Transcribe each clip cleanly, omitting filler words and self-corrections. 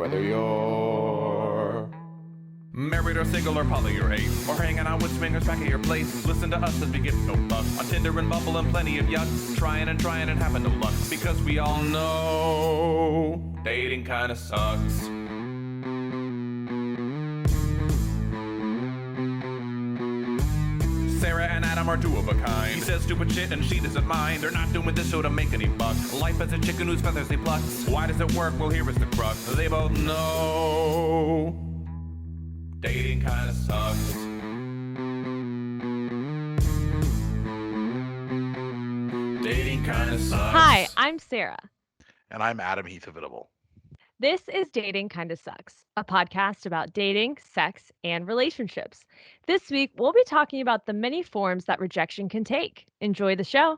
whether you're married or single or poly or ace, or hanging out with swingers back at your place. Listen to us as we give no fuck on Tinder and Bumble and plenty of yucks. Trying and having no luck, because we all know dating kinda sucks. Sarah and Adam are two of a kind. He says stupid shit and she doesn't mind. They're not doing this show to make any buck. Life as a chicken whose feathers they pluck. Why does it work? Well, here is the crux. They both know dating kinda sucks. Dating kinda sucks. Hi, I'm Sarah. And I'm Adam Heath Avitable. This is Dating Kinda Sucks, a podcast about dating, sex, and relationships. This week, we'll be talking about the many forms that rejection can take. Enjoy the show.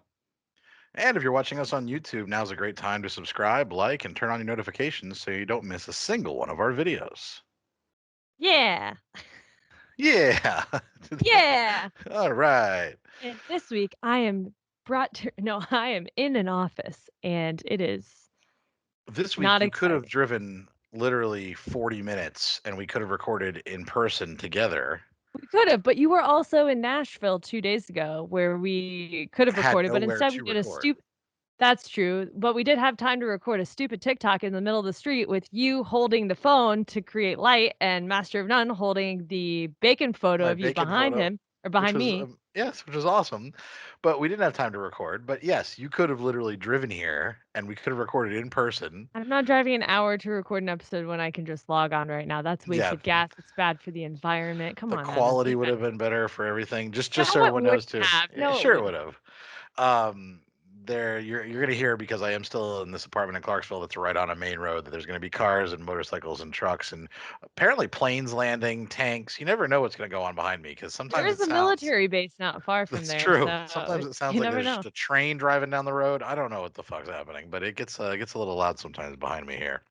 And if you're watching us on YouTube, now's a great time to subscribe, like, and turn on your notifications so you don't miss a single one of our videos. Yeah. Yeah. Yeah. All right. And this week, I am in an office, and it is This week, not you could have exciting. driven literally 40 minutes and we could have recorded in person together. We could have, but you were also in Nashville 2 days ago where we could have Had recorded, but nowhere instead to we did a record. stupid. That's true, but we did have time to record a stupid TikTok in the middle of the street with you holding the phone to create light and Master of None holding the bacon photo My of you bacon behind photo, him or which behind was me. yes, which was awesome, but we didn't have time to record. But yes, you could have literally driven here and we could have recorded in person. I'm not driving an hour to record an episode when I can just log on right now. That's Yeah, wasted gas. It's bad for the environment. Come the on, Adam. quality Be would better. have been better for everything. Just No, so it everyone knows wouldn't too. have. Yeah, No, it sure it wouldn't. would have. There you're gonna hear, because I am still in this apartment in Clarksville that's right on a main road, that there's gonna be cars and motorcycles and trucks and apparently planes landing, tanks. You never know what's gonna go on behind me, because There sometimes is it a sounds military base not far from that's there, true. so Sometimes it sounds you like never there's know. just a train driving down the road. I don't know what the fuck's happening, but it gets a little loud sometimes behind me here.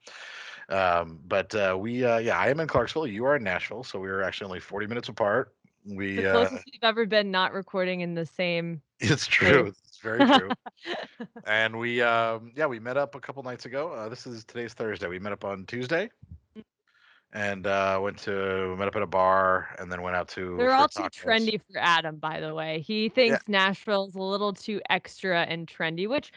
I am in Clarksville. You are in Nashville, so we are actually only 40 minutes apart. The closest we've ever been not recording in the same It's place. true. It's very true. And we met up a couple nights ago. Today's Thursday. We met up on Tuesday and met up at a bar and then went out They're for all too tacos. trendy for Adam, by the way. He thinks Nashville's a little too extra and trendy, which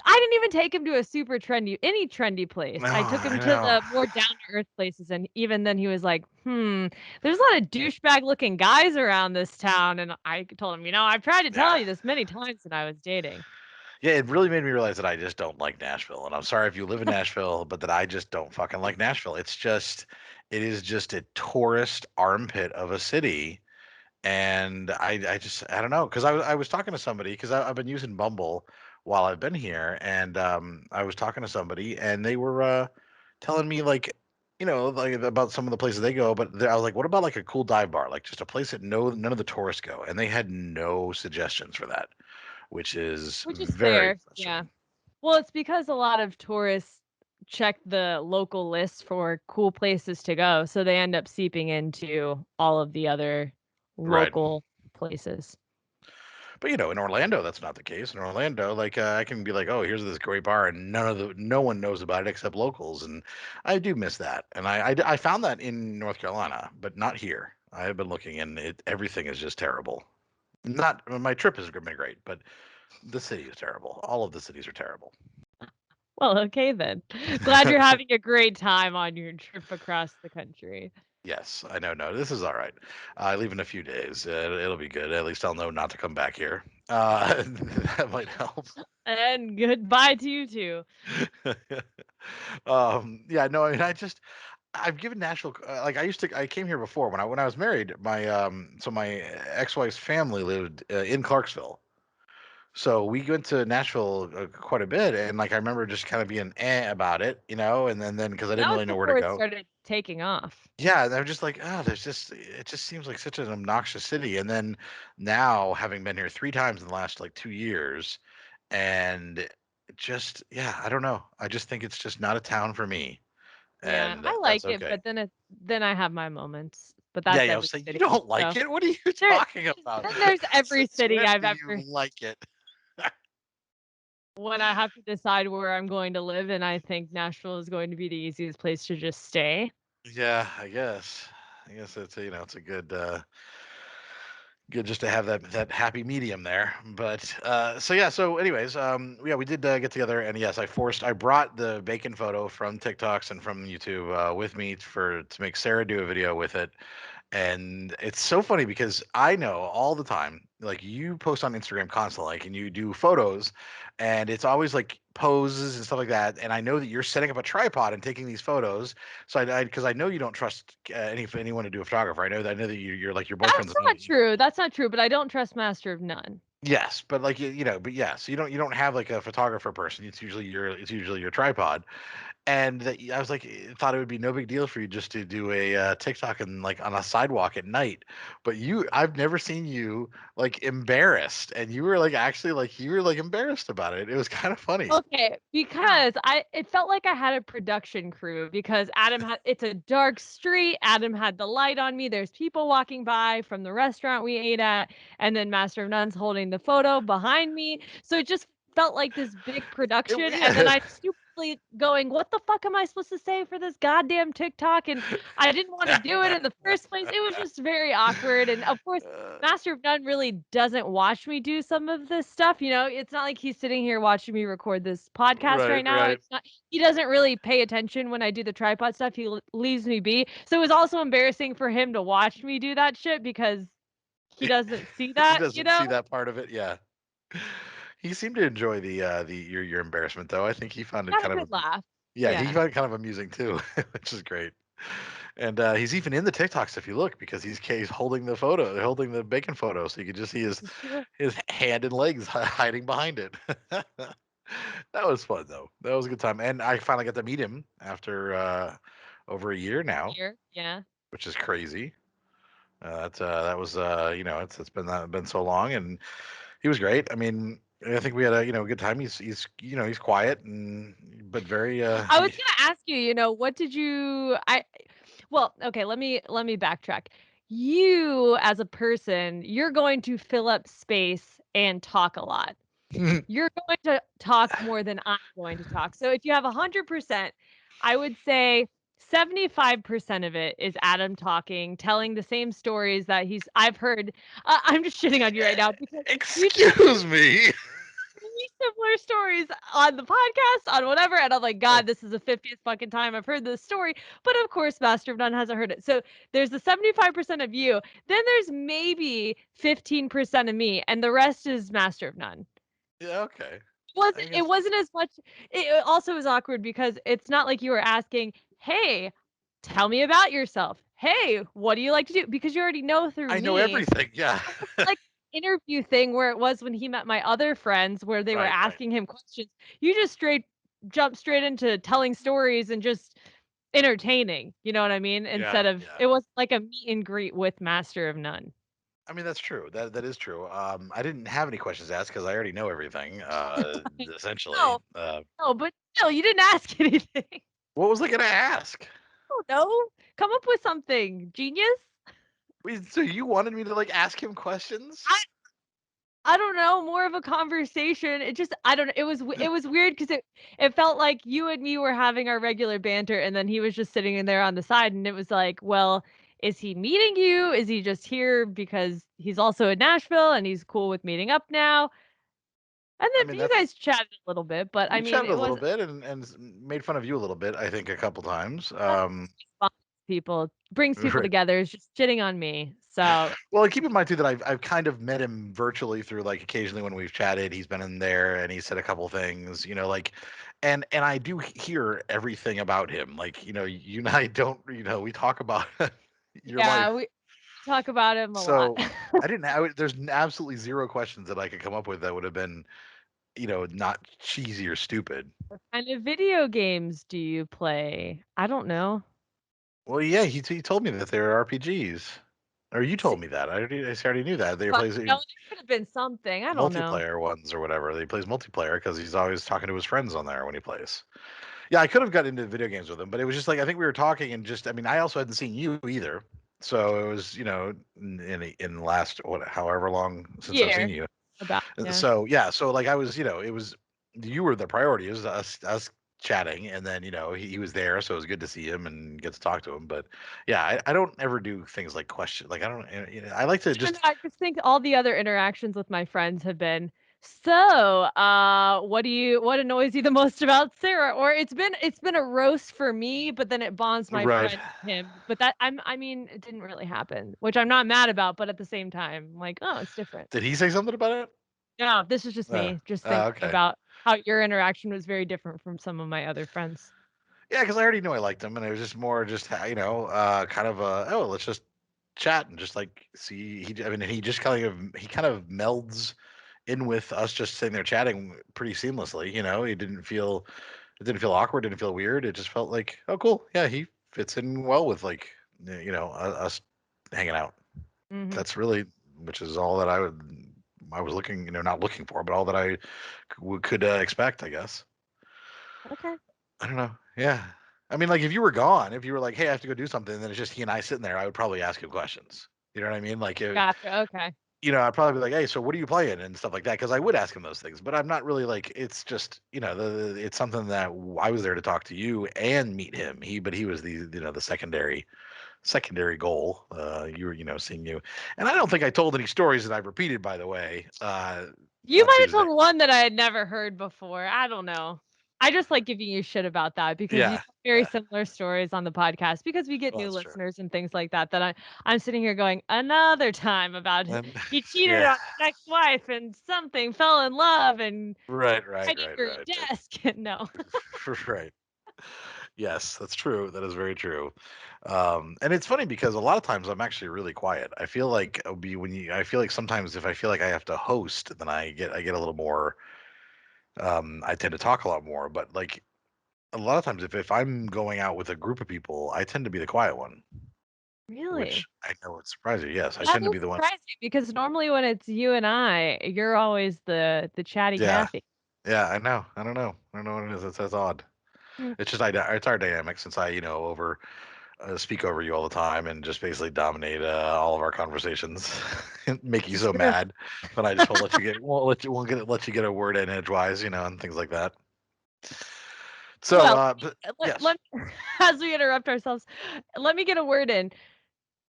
I didn't even take him to any trendy place. No, I took him I to know. the more down-to-earth places, and even then he was like, there's a lot of douchebag-looking guys around this town, and I told him, I've tried to tell you this many times when I was dating. Yeah, it really made me realize that I just don't like Nashville. And I'm sorry if you live in Nashville, but that I just don't fucking like Nashville. It is just a tourist armpit of a city. And I don't know, because I was talking to somebody, because I've been using Bumble while I've been here, and I was talking to somebody, and they were telling me, like, like about some of the places they go, but I was like, what about like a cool dive bar, like just a place that none of the tourists go, and they had no suggestions for that, which is very fair. Yeah. frustrating. Well, it's because a lot of tourists check the local list for cool places to go, so they end up seeping into all of the other Right. local places. But in Orlando, that's not the case. In Orlando, like I can be like, "Oh, here's this great bar," and no one knows about it except locals, and I do miss that. And I found that in North Carolina, but not here. I have been looking, and everything is just terrible. Not My trip has been great, but the city is terrible. All of the cities are terrible. Well, okay then. Glad you're having a great time on your trip across the country. Yes, I know. No, this is all right. I leave in a few days. It'll be good. At least I'll know not to come back here. That might help. And goodbye to you too. Yeah, no, I mean, I've given Nashville, like I came here before when I was married. My ex-wife's family lived in Clarksville. So we went to Nashville quite a bit, and like I remember just kind of being about it, and then because I didn't That was really know where to before it go. started taking off. Yeah, and I'm just like, it just seems like such an obnoxious city. And then now, having been here 3 times in the last like 2 years, and yeah, I don't know. I just think it's just not a town for me, Yeah, and I like that's it, okay. but then I have my moments. But Yeah, that's yeah. I every was saying, you city. don't like So it? What are you there, talking about? then there's every Since city when I've do you ever. like it? when I have to decide where I'm going to live, and I think Nashville is going to be the easiest place to just stay. Yeah, I guess. It's it's a good just to have that happy medium there. But so yeah, so anyways, yeah, we did get together, and yes, I brought the bacon photo from TikToks and from YouTube with me to make Sarah do a video with it. And it's so funny because I know all the time, like you post on Instagram constantly, like, and you do photos, and it's always like poses and stuff like that. And I know that you're setting up a tripod and taking these photos. So because I know you don't trust anyone to do a photographer. I know that you're like your That's boyfriend's. not true. That's not true. But I don't trust Master of None. Yes, but like but yeah, so you don't have like a photographer person. It's usually your tripod. And I was like, thought it would be no big deal for you just to do a TikTok and like on a sidewalk at night. But I've never seen you like embarrassed, and you were like actually like you were like embarrassed about it. It was kind of funny. Okay, because it felt like I had a production crew because it's a dark street. Adam had the light on me. There's people walking by from the restaurant we ate at, and then Master of None's holding the photo behind me. So it just felt like this big production. And then Yeah. I stupidly going, what the fuck am I supposed to say for this goddamn TikTok? And I didn't want to do it in the first place. It was just very awkward. And of course, Master of None really doesn't watch me do some of this stuff. It's not like he's sitting here watching me record this podcast Right, right now. right. It's not, he doesn't really pay attention when I do the tripod stuff. He leaves me be. So it was also embarrassing for him to watch me do that shit because he doesn't see He that, doesn't see that part of it. Yeah. He seemed to enjoy the your embarrassment though. I think he found it Got a kind of good laugh. yeah, he Yeah. found it kind of amusing too, which is great. And he's even in the TikToks if you look because he's holding the photo, holding the bacon photo, so you can just see This is true. his hand and legs hiding behind it. That was fun though. That was a good time, and I finally got to meet him after over a year now, Here. Yeah. which is crazy. That was it's been so long, and he was great. I mean, I think we had a good time. He's quiet and but very I was gonna ask you, what did you well, okay, let me backtrack. You as a person, you're going to fill up space and talk a lot. You're going to talk more than I'm going to talk. So if you have 100%, I would say 75% of it is Adam talking, telling the same stories that I've heard. I'm just shitting on you right now because you excuse me. similar stories on the podcast, on whatever, and I'm like, God, this is the 50th fucking time I've heard this story. But of course, Master of None hasn't heard it. So there's the 75% of you. Then there's maybe 15% of me, and the rest is Master of None. Yeah, okay. I It guess wasn't as much. It also was awkward because it's not like you were asking, "Hey, tell me about yourself. Hey, what do you like to do?" Because you already know through I know me. everything. Yeah. Like interview thing where it was when he met my other friends where they were Right, right. asking him questions. You just jump straight into telling stories and just entertaining. You know what I mean? Yeah, Instead of yeah. it was like a meet and greet with Master of None. I mean, that's true. That is true. I didn't have any questions asked because I already know everything. Essentially. No, no, but no, you didn't ask anything. What was I gonna ask? Oh no, come up with something, genius. Wait, so you wanted me to like ask him questions? I I don't know, more of a conversation. It just I don't know. It was weird because it felt like you and me were having our regular banter, and then he was just sitting in there on the side, and it was like, well, is he meeting you? Is he just here because he's also in Nashville and he's cool with meeting up now? And I then mean, you that's guys chatted a little bit, but I we mean, chatted a it little was bit and made fun of you a little bit. I think a couple times. that's fun. People brings people Right. together is just shitting on me. So Well, and keep in mind too that I've kind of met him virtually through like occasionally when we've chatted, he's been in there and he said a couple things, like, and I do hear everything about him. Like, you and I don't, we talk about your yeah, life. we talk about him a lot. So there's absolutely zero questions that I could come up with that would have been, not cheesy or stupid. What kind of video games do you play? I don't know. Well, yeah, he told me that they're RPGs. Or you S- told me that. I already knew that. They But plays no, there could have been something. I don't know. multiplayer ones or whatever. He plays multiplayer because he's always talking to his friends on there when he plays. Yeah, I could have got into video games with him, but it was just like I think we were talking and just I mean I also hadn't seen you either, so it was in the last however long since I've seen Year you. about yeah. So yeah, so like I was it was you were the priority. It was us chatting, and then he was there, so it was good to see him and get to talk to him. But yeah, I don't ever do things like question. Like I don't. I like to I don't know, just I just think all the other interactions with my friends have been, so, what annoys you the most about Sarah? Or it's been a roast for me, but then it bonds my right. friend with him. But I mean, it didn't really happen, which I'm not mad about, but at the same time, I'm like, oh, it's different. Did he say something about it? No, this is just me just thinking Okay. about how your interaction was very different from some of my other friends. Yeah, because I already knew I liked him, and it was just more just kind of let's just chat and just like see. I mean, he kind of melds in with us just sitting there chatting pretty seamlessly. It didn't feel awkward, didn't feel weird. It just felt like, oh, cool. Yeah, he fits in well with like us hanging out. Mhm. That's really, which is all that I was looking, not looking for, but all that I could expect, I guess. Okay. I don't know. Yeah. I mean, like if you were gone, if you were like, "Hey, I have to go do something," and then it's just he and I sitting there, I would probably ask him questions. You know what I mean? Like, Gotcha. Okay. I'd probably be like, "Hey, so what are you playing?" and stuff like that, because I would ask him those things. But I'm not really like. It's just, it's something that I was there to talk to you and meet him. But he was the secondary goal. You were, seeing you, and I don't think I told any stories that I've repeated, by the way, You on might have Tuesday. told one that I had never heard before. I don't know. I just like giving you shit about that because you Yeah, tell very yeah. similar stories on the podcast because we get Well, new that's true. listeners and things like that. That I'm sitting here going another time about And he cheated yeah, on his ex-wife and something fell in love and right, right, hiding right, your right, desk. No. right. Right. Yes, that's true. That is very true. And it's funny because a lot of times I'm actually really quiet. I feel like I feel like sometimes if I feel like I have to host, then I get a little more. I tend to talk a lot more. But like a lot of times, if I'm going out with a group of people, I tend to be the quiet one, which Really? I know would surprise you. Yes, I That tend to is be the one. surprising because normally when it's you and I, you're always the chatty Yeah, Cathy. yeah. I know. I don't know. I don't know what it is. That's odd. Hmm. It's just it's our dynamic since I speak over you all the time and just basically dominate all of our conversations, and make you It's so true. mad. But I just won't let you get a word in edgewise, and things like that. So, Well, but let, yes, let as we interrupt ourselves, let me get a word in.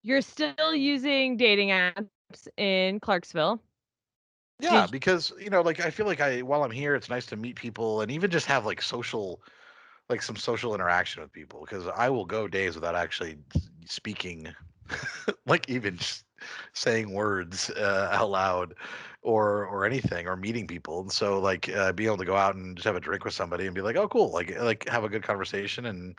You're still using dating apps in Clarksville. yeah, Did because like I feel like while I'm here, it's nice to meet people and even just have like some social interaction with people because I will go days without actually speaking, like even just saying words out loud or anything or meeting people. And so like being able to go out and just have a drink with somebody and be like, oh, cool, like have a good conversation and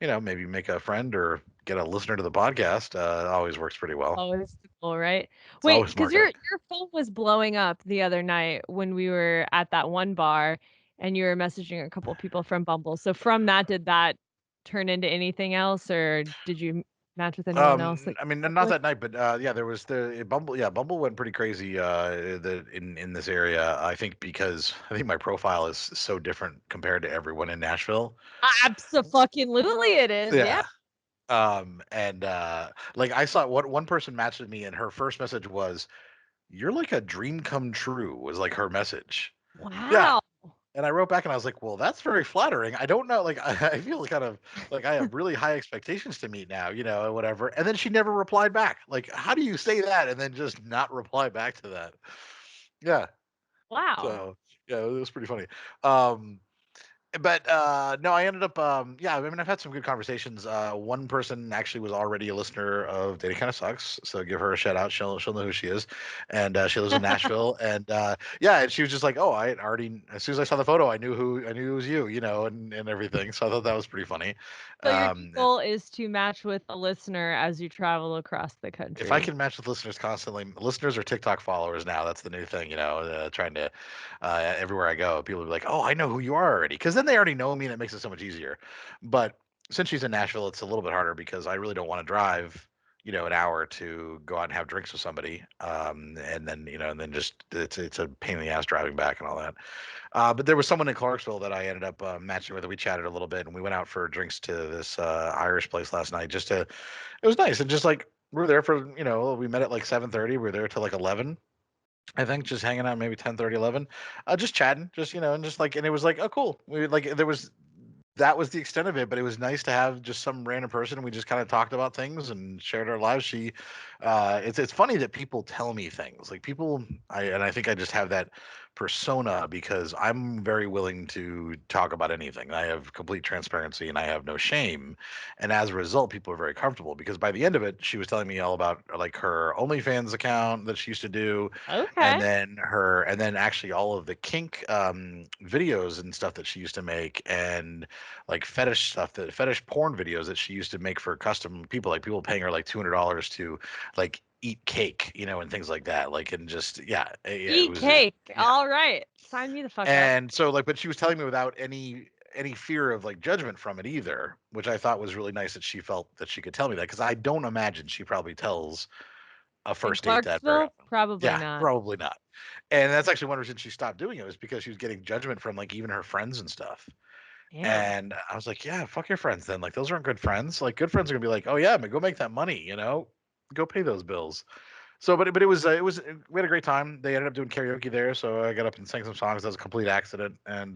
maybe make a friend or get a listener to the podcast always works pretty well. always cool, right? It's Wait, always because marketing. your phone was blowing up the other night when we were at that one bar, and you were messaging a couple people from Bumble. So from that, did that turn into anything else, or did you match with anyone else that I you mean, spoke not with? that night, but yeah, there was Bumble. Yeah, Bumble went pretty crazy in this area. I think because I think my profile is so different compared to everyone in Nashville. Absolutely, it is. Yeah. Yeah. And like I saw one person matched with me, and her first message was, "You're like a dream come true," was like her message. Yeah. Wow. And I wrote back and I was like, "Well, that's very flattering. I don't know, like I feel kind of like I have really high expectations to meet now, and whatever." And then she never replied back. Like, how do you say that and then just not reply back to that? Yeah. Wow. So yeah, it was pretty funny. Um, but no, I ended up yeah, I mean I've had some good conversations. One person actually was already a listener of Dating Kind of Sucks, so give her a shout out. She'll know who she is, and she lives in Nashville. And yeah, and she was just like, oh, I had already, as soon as I saw the photo, I knew it was you, and everything. So I thought that was pretty funny. So your And goal is to match with a listener as you travel across the if I country. can match with listeners constantly, listeners are TikTok followers now. That's the new thing, trying to everywhere I go, people will be like, "Oh, I know who you are already," because then they already know me, and it makes it so much easier. But since she's in Nashville, it's a little bit harder because I really don't want to drive, an hour to go out and have drinks with somebody, and then just it's a pain in the ass driving back and all that. But there was someone in Clarksville that I ended up matching with. We chatted a little bit, and we went out for drinks to this Irish place last night. It was nice, and just like we were there for we met at like 7:30. We were there till like 11, I think just hanging out maybe 10:30, 11, just chatting, just and just like, and it was like, oh cool. We like there was that was the extent of it, but it was nice to have just some random person. We just kind of talked about things and shared our lives. It's funny that people tell me things like people. I think I just have that persona because I'm very willing to talk about anything. I have complete transparency and I have no shame, and as a result, people are very comfortable. Because by the end of it, she was telling me all about like her OnlyFans account that she used to do, Okay. and then actually all of the kink videos and stuff that she used to make, and like fetish stuff, that fetish porn videos that she used to make for custom people, like people paying her like $200 to like eat cake, and things like that. Like, and just yeah, it Eat was cake. yeah. All right. Sign me the fuck up. And so like, but she was telling me without any fear of like judgment from it either, which I thought was really nice that she felt that she could tell me that, because I don't imagine she probably tells a In first date that very Clarksville? often. Probably Yeah, not. probably not. And that's actually one reason she stopped doing it, was because she was getting judgment from like even her friends and stuff. Damn. And I was like, yeah, fuck your friends then. Like, those aren't good friends. Like, good friends are gonna be like, oh yeah, man, go make that money, go pay those bills. So, but we had a great time. They ended up doing karaoke there, so I got up and sang some songs. That was a complete accident, and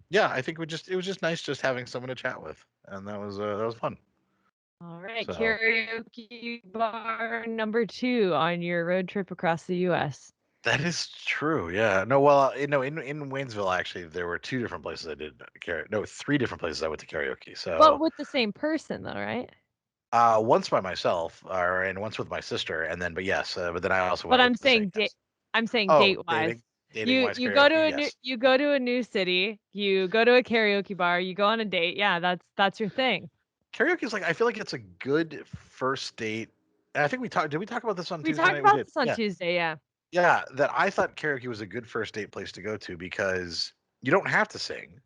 yeah, I think it was just nice just having someone to chat with, and that was fun. All right. So Karaoke bar number 2 on your road trip across the US. that is true. Yeah. No. Well, in Waynesville, actually, there were two different places I did karaoke. No, three different places I went to karaoke. But So with the same person though, right? once by myself, and once with my sister, and then, but yes, but then I also But went with the same. Yes. I'm saying Oh, date-wise. dating wise You go to karaoke. a new Yes. you go to a new city, you go to a karaoke bar, you go on a date. Yeah, that's your thing. Karaoke is like, I feel like it's a good first date. And I think we talked. Did we talk about this on We Tuesday talked night? We about did. this on Yeah. Tuesday, yeah. Yeah. That I thought karaoke was a good first date place to go to, because you don't have to sing.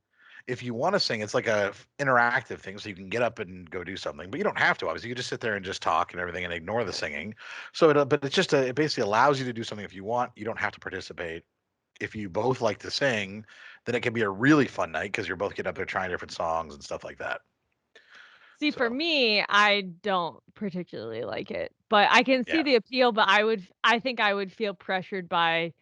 If you want to sing, it's like a interactive thing, so you can get up and go do something. But you don't have to. Obviously, you can just sit there and just talk and everything and ignore the singing. So, but it's just it basically allows you to do something if you want. You don't have to participate. If you both like to sing, then it can be a really fun night because you're both getting up there trying different songs and stuff like that. See, for So me, I don't particularly like it, but I can see yeah. the appeal, but I think I would feel pressured by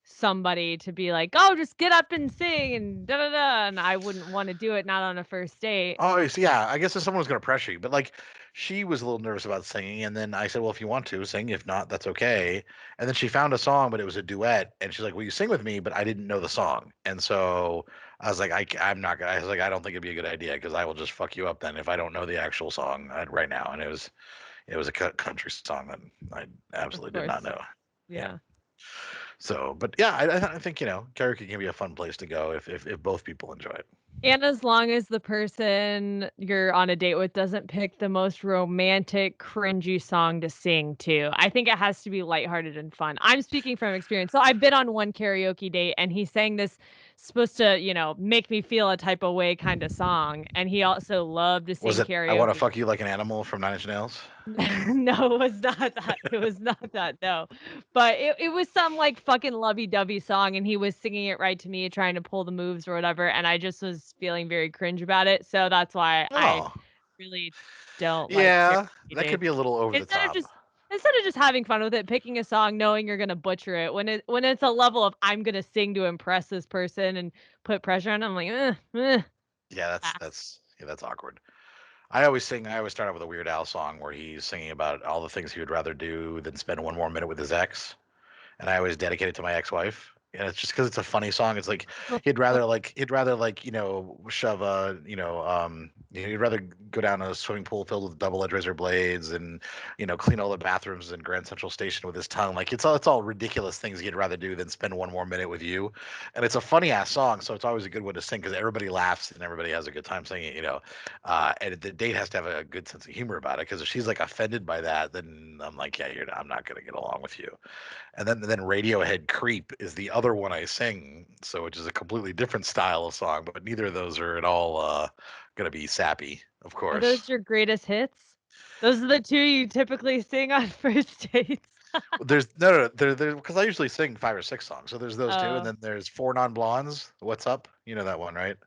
somebody to be like, "Oh, just get up and sing and da da da," and I wouldn't wanna do it, not on a first date. Oh, so yeah, I guess if someone was going to pressure you, but like she was a little nervous about singing, and then I said, "Well, if you want to sing, if not, that's okay." And then she found a song, but it was a duet, and she's like, "Will you sing with me?" But I didn't know the song, and so I was like, I'm not gonna." I was like, "I don't think it'd be a good idea because I will just fuck you up then if I don't know the actual song right now." And it was a country song that I Of absolutely did not course. know. Yeah. Yeah. So, but yeah, I think karaoke can be a fun place to go if both people enjoy it. And as long as the person you're on a date with doesn't pick the most romantic, cringy song to sing to. I think it has to be lighthearted and fun. I'm speaking from experience. So I've been on one karaoke date and he sang this supposed to, make me feel a type of way kind of song. And he also loved to Was sing it "I Want to karaoke. Fuck You Like an Animal" from Nine Inch Nails? No, it was not that. It was not that, no. But it was some like fucking lovey-dovey song and he was singing it right to me, trying to pull the moves or whatever, and I just was feeling very cringe about it. So that's why I Oh, really don't like yeah, karaoke that could dates. be a little over the Instead of top. just instead of just having fun with it, picking a song knowing you're gonna butcher it, when it's a level of I'm gonna sing to impress this person and put pressure on, I'm like, Yeah, pass. that's awkward. I always start out with a Weird Al song where he's singing about all the things he would rather do than spend one more minute with his ex, and I always dedicate it to my ex-wife. And it's just because it's a funny song. It's like he'd rather like shove a he'd rather go down a swimming pool filled with double-edged razor blades, and clean all the bathrooms in Grand Central Station with his tongue. Like it's all ridiculous things he'd rather do than spend one more minute with you. And it's a funny ass song, so it's always a good one to sing because everybody laughs and everybody has a good time singing it. And the date has to have a good sense of humor about it, because if she's like offended by that, then I'm like, yeah, I'm not gonna get along with you. And then Radiohead "Creep" is the other one I sing, so which is a completely different style of song, but neither of those are at all gonna be sappy, of Are course. those your greatest hits? Those are the 2 you typically sing on first dates? There's no, there because I usually sing 5 or 6 songs. So there's those two, and Oh, then there's Four Non Blondes. What's up? You know that one, right?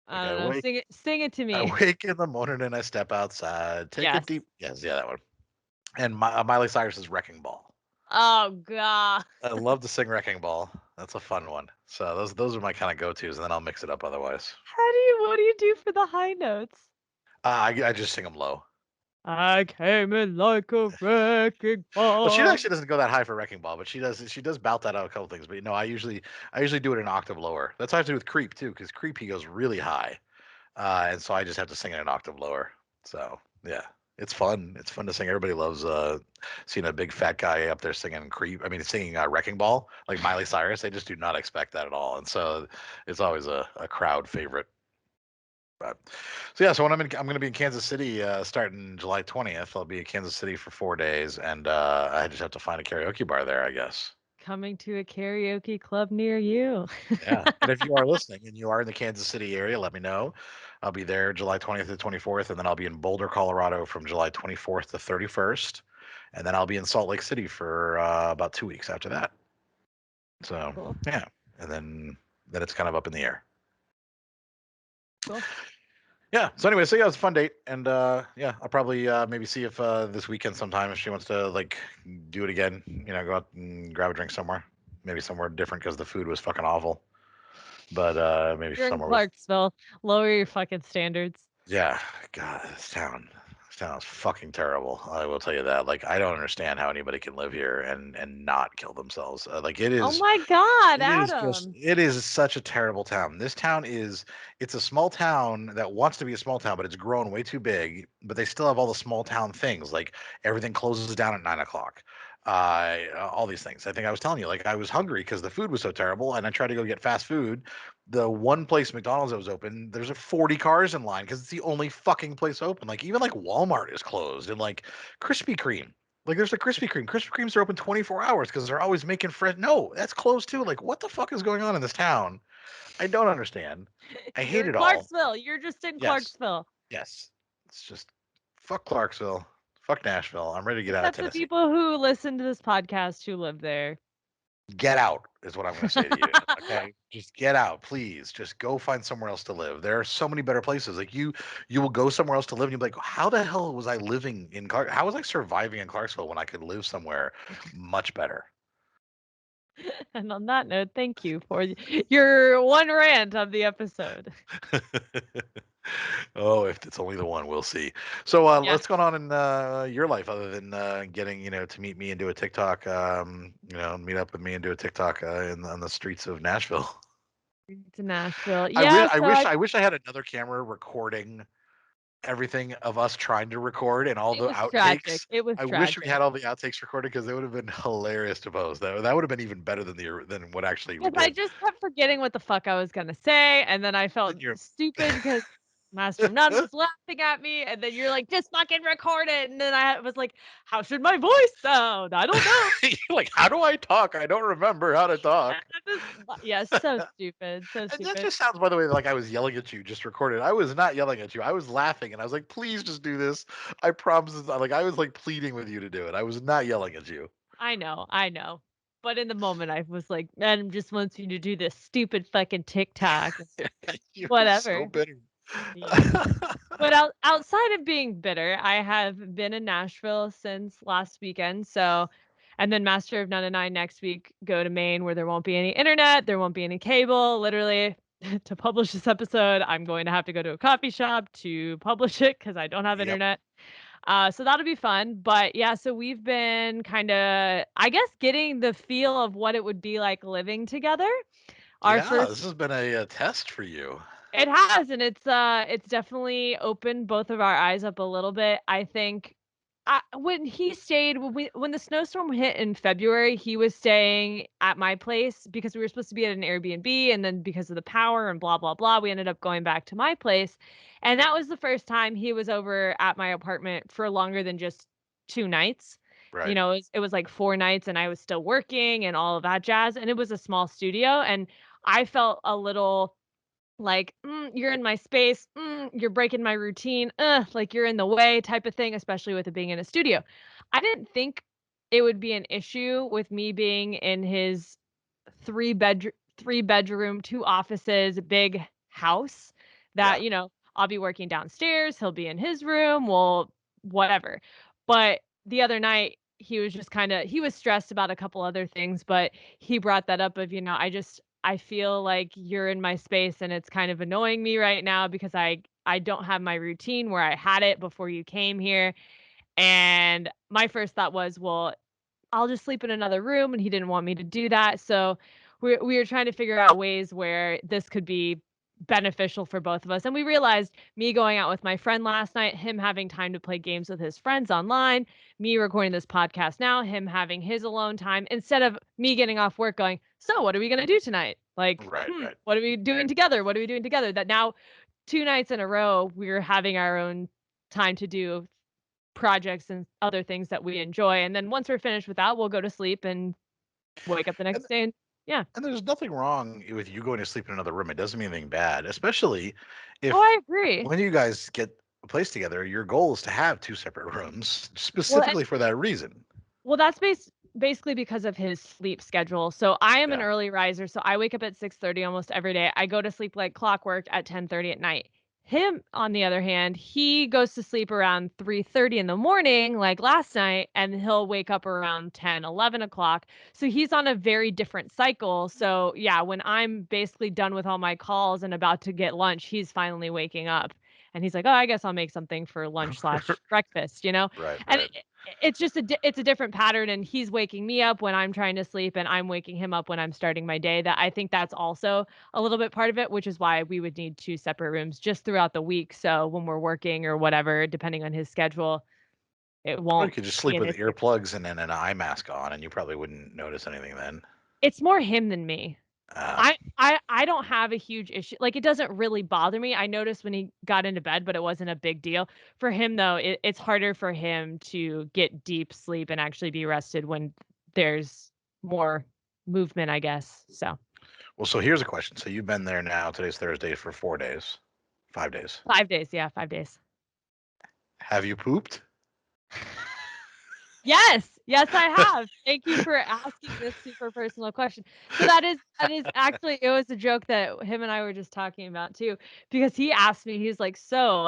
Like I don't know. Sing it to I me. wake in the morning and I step outside, take a Yes. deep. Yes, yeah, that one. And Miley Cyrus's "Wrecking Ball." Oh god. I love to sing Wrecking Ball. That's a fun one. So those are my kind of go-tos, and then I'll mix it up otherwise. What do you do for the high notes? I just sing them low. I came in like a wrecking Well, she ball. actually doesn't go that high for Wrecking Ball, but she does bout that out a couple things. But no, I usually do it an octave lower. That's how I have to do with Creep too, because Creep he goes really high, and so I just have to sing it an octave lower. So yeah, it's fun. It's fun to sing. Everybody loves seeing a big fat guy up there singing Creep. I mean, singing Wrecking Ball like Miley Cyrus. They just do not expect that at all, and so it's always a crowd favorite. But so yeah, so when I'm going to be in Kansas City starting July 20th. I'll be in Kansas City for 4 days, and I just have to find a karaoke bar there, I guess. Coming to a karaoke club near you. Yeah, and if you are listening and you are in the Kansas City area, let me know. I'll be there July 20th to 24th, and then I'll be in Boulder, Colorado from July 24th to 31st, and then I'll be in Salt Lake City for about 2 weeks after that. So Cool. yeah, and then it's kind of up in the air. Cool. Yeah. So anyway, so yeah, it was a fun date, and yeah, I'll probably maybe see if this weekend sometime if she wants to like do it again. Go out and grab a drink somewhere, maybe somewhere different because the food was fucking awful. But maybe You're in somewhere with Clarksville. Lower your fucking standards. yeah. God, this town is fucking terrible. I will tell you that. Like, I don't understand how anybody can live here and not kill themselves. Like, it Oh is. my god, It is just Adam. it is such a terrible town. This town it's a small town that wants to be a small town, but it's grown way too big. But they still have all the small town things, like everything closes down at 9 o'clock. All these things. I think I was telling you, like I was hungry because the food was so terrible, and I tried to go get fast food. The one place McDonald's that was open, there's a 40 cars in line because it's the only fucking place open. Like even like Walmart is closed, and like Krispy Kreme. Like there's a Krispy Kreme. Krispy Kremes are open 24 hours because they're always making fresh. No, that's closed too. Like what the fuck is going on in this town? I don't understand. I You're hate in it all. Clarksville. You're just in Yes, Clarksville. yes. It's just fuck Clarksville, fuck Nashville. I'm ready to get out of Except the Tennessee. people who listen to this podcast who live there. Get out is what I'm going to say to you. Okay, just get out, please. Just go find somewhere else to live. There are so many better places. Like you will go somewhere else to live, and you'll be like, how the hell was I living in Clark? How was I surviving in Clarksville when I could live somewhere much better? And on that note, thank you for your one rant of the episode. Oh, if it's only the one, we'll see. So, Yeah. what's going on in your life other than getting to meet me and do a TikTok? Meet up with me and do a TikTok on the streets of Nashville. To Nashville. I Yeah, wish, I so wish, I wish I had another camera recording everything of us trying to record and all it the was tragic. outtakes. It was I wish we tragic. had all the outtakes recorded because they would have been hilarious to post. That would have been even better than what actually we Because I did. just kept forgetting what the fuck I was gonna say, and then I felt Then you're stupid because Master of None was laughing at me, and then you're like, "Just fucking record it," and then I was like, "How should my voice sound? I don't know." you're like, how do I talk? I don't remember how to And talk. I just, yeah, so stupid, so And that stupid. just sounds, by the way, like I was yelling at you. Just recorded. I was not yelling at you. I was laughing, and I was like, "Please, just do this. I promise." Like I was like pleading with you to do it. I was not yelling at you. I know. But in the moment, I was like, "Man just wants you to do this stupid fucking TikTok." You were so Whatever. bitter. Yeah. But outside of being bitter, I have been in Nashville since last weekend. So, and then Master of None and I next week go to Maine where there won't be any internet, there won't be any cable. Literally, to publish this episode, I'm going to have to go to a coffee shop to publish it because I don't have Yep. internet. So that'll be fun. But yeah, so we've been kind of, I guess, getting the feel of what it would be like living together. Our Yeah, first this has been a test for you. It has, and it's definitely opened both of our eyes up a little bit. I think when he stayed when the snowstorm hit in February, he was staying at my place because we were supposed to be at an Airbnb, and then because of the power and blah blah blah, we ended up going back to my place. And that was the first time he was over at my apartment for longer than just 2 nights. Right. It was like 4 nights and I was still working and all of that jazz. And it was a small studio. And I felt a little like, you're in my space, you're breaking my routine, like you're in the way type of thing, especially with it being in a studio. I didn't think it would be an issue with me being in his three bedroom, two offices, big house Yeah. that, I'll be working downstairs, he'll be in his room, well, whatever. But the other night he was just he was stressed about a couple other things, but he brought that up of, I feel like you're in my space and it's kind of annoying me right now because I don't have my routine where I had it before you came here. And my first thought was, well, I'll just sleep in another room, and he didn't want me to do that. So we were trying to figure out ways where this could be beneficial for both of us. And we realized me going out with my friend last night, him having time to play games with his friends online, me recording this podcast now, him having his alone time, instead of me getting off work going, so what are we going to do tonight? Like, Right, right. what are we doing together? What are we doing together? That now 2 nights in a row, we're having our own time to do projects and other things that we enjoy. And then once we're finished with that, we'll go to sleep and wake up the And next day. And yeah. and there's nothing wrong with you going to sleep in another room. It doesn't mean anything bad, especially Oh, if I agree. when you guys get a place together, your goal is to have two separate rooms Well, specifically for that reason. Well, that's basically because of his sleep schedule. So I am an Yeah. early riser, so I wake up at 6:30 almost every day. I go to sleep like clockwork at 10:30 at night. Him, on the other hand, he goes to sleep around 3:30 in the morning, like last night, and he'll wake up around 10, 11 o'clock. So he's on a very different cycle. So yeah, when I'm basically done with all my calls and about to get lunch, he's finally waking up. And he's like, "Oh, I guess I'll make something for lunch slash breakfast," Right, And right. it's just it's a different pattern, and he's waking me up when I'm trying to sleep, and I'm waking him up when I'm starting my day. That I think that's also a little bit part of it, which is why we would need two separate rooms just throughout the week. So when we're working or whatever, depending on his schedule, it Or you won't could just be sleep an with issue. earplugs and then an eye mask on, and you probably wouldn't notice anything then. It's more him than me. Uh, I don't have a huge issue. Like, it doesn't really bother me. I noticed when he got into bed, but it wasn't a big deal. For him though, it's harder for him to get deep sleep and actually be rested when there's more movement, I guess. So well, so here's a question. So you've been there now. Today's Thursday for 4 days, 5 days. 5 days, yeah, 5 days. Have you pooped? Yes, I have. Thank you for asking this super personal question. So that is actually, it was a joke that him and I were just talking about too, because he asked me, he's like, so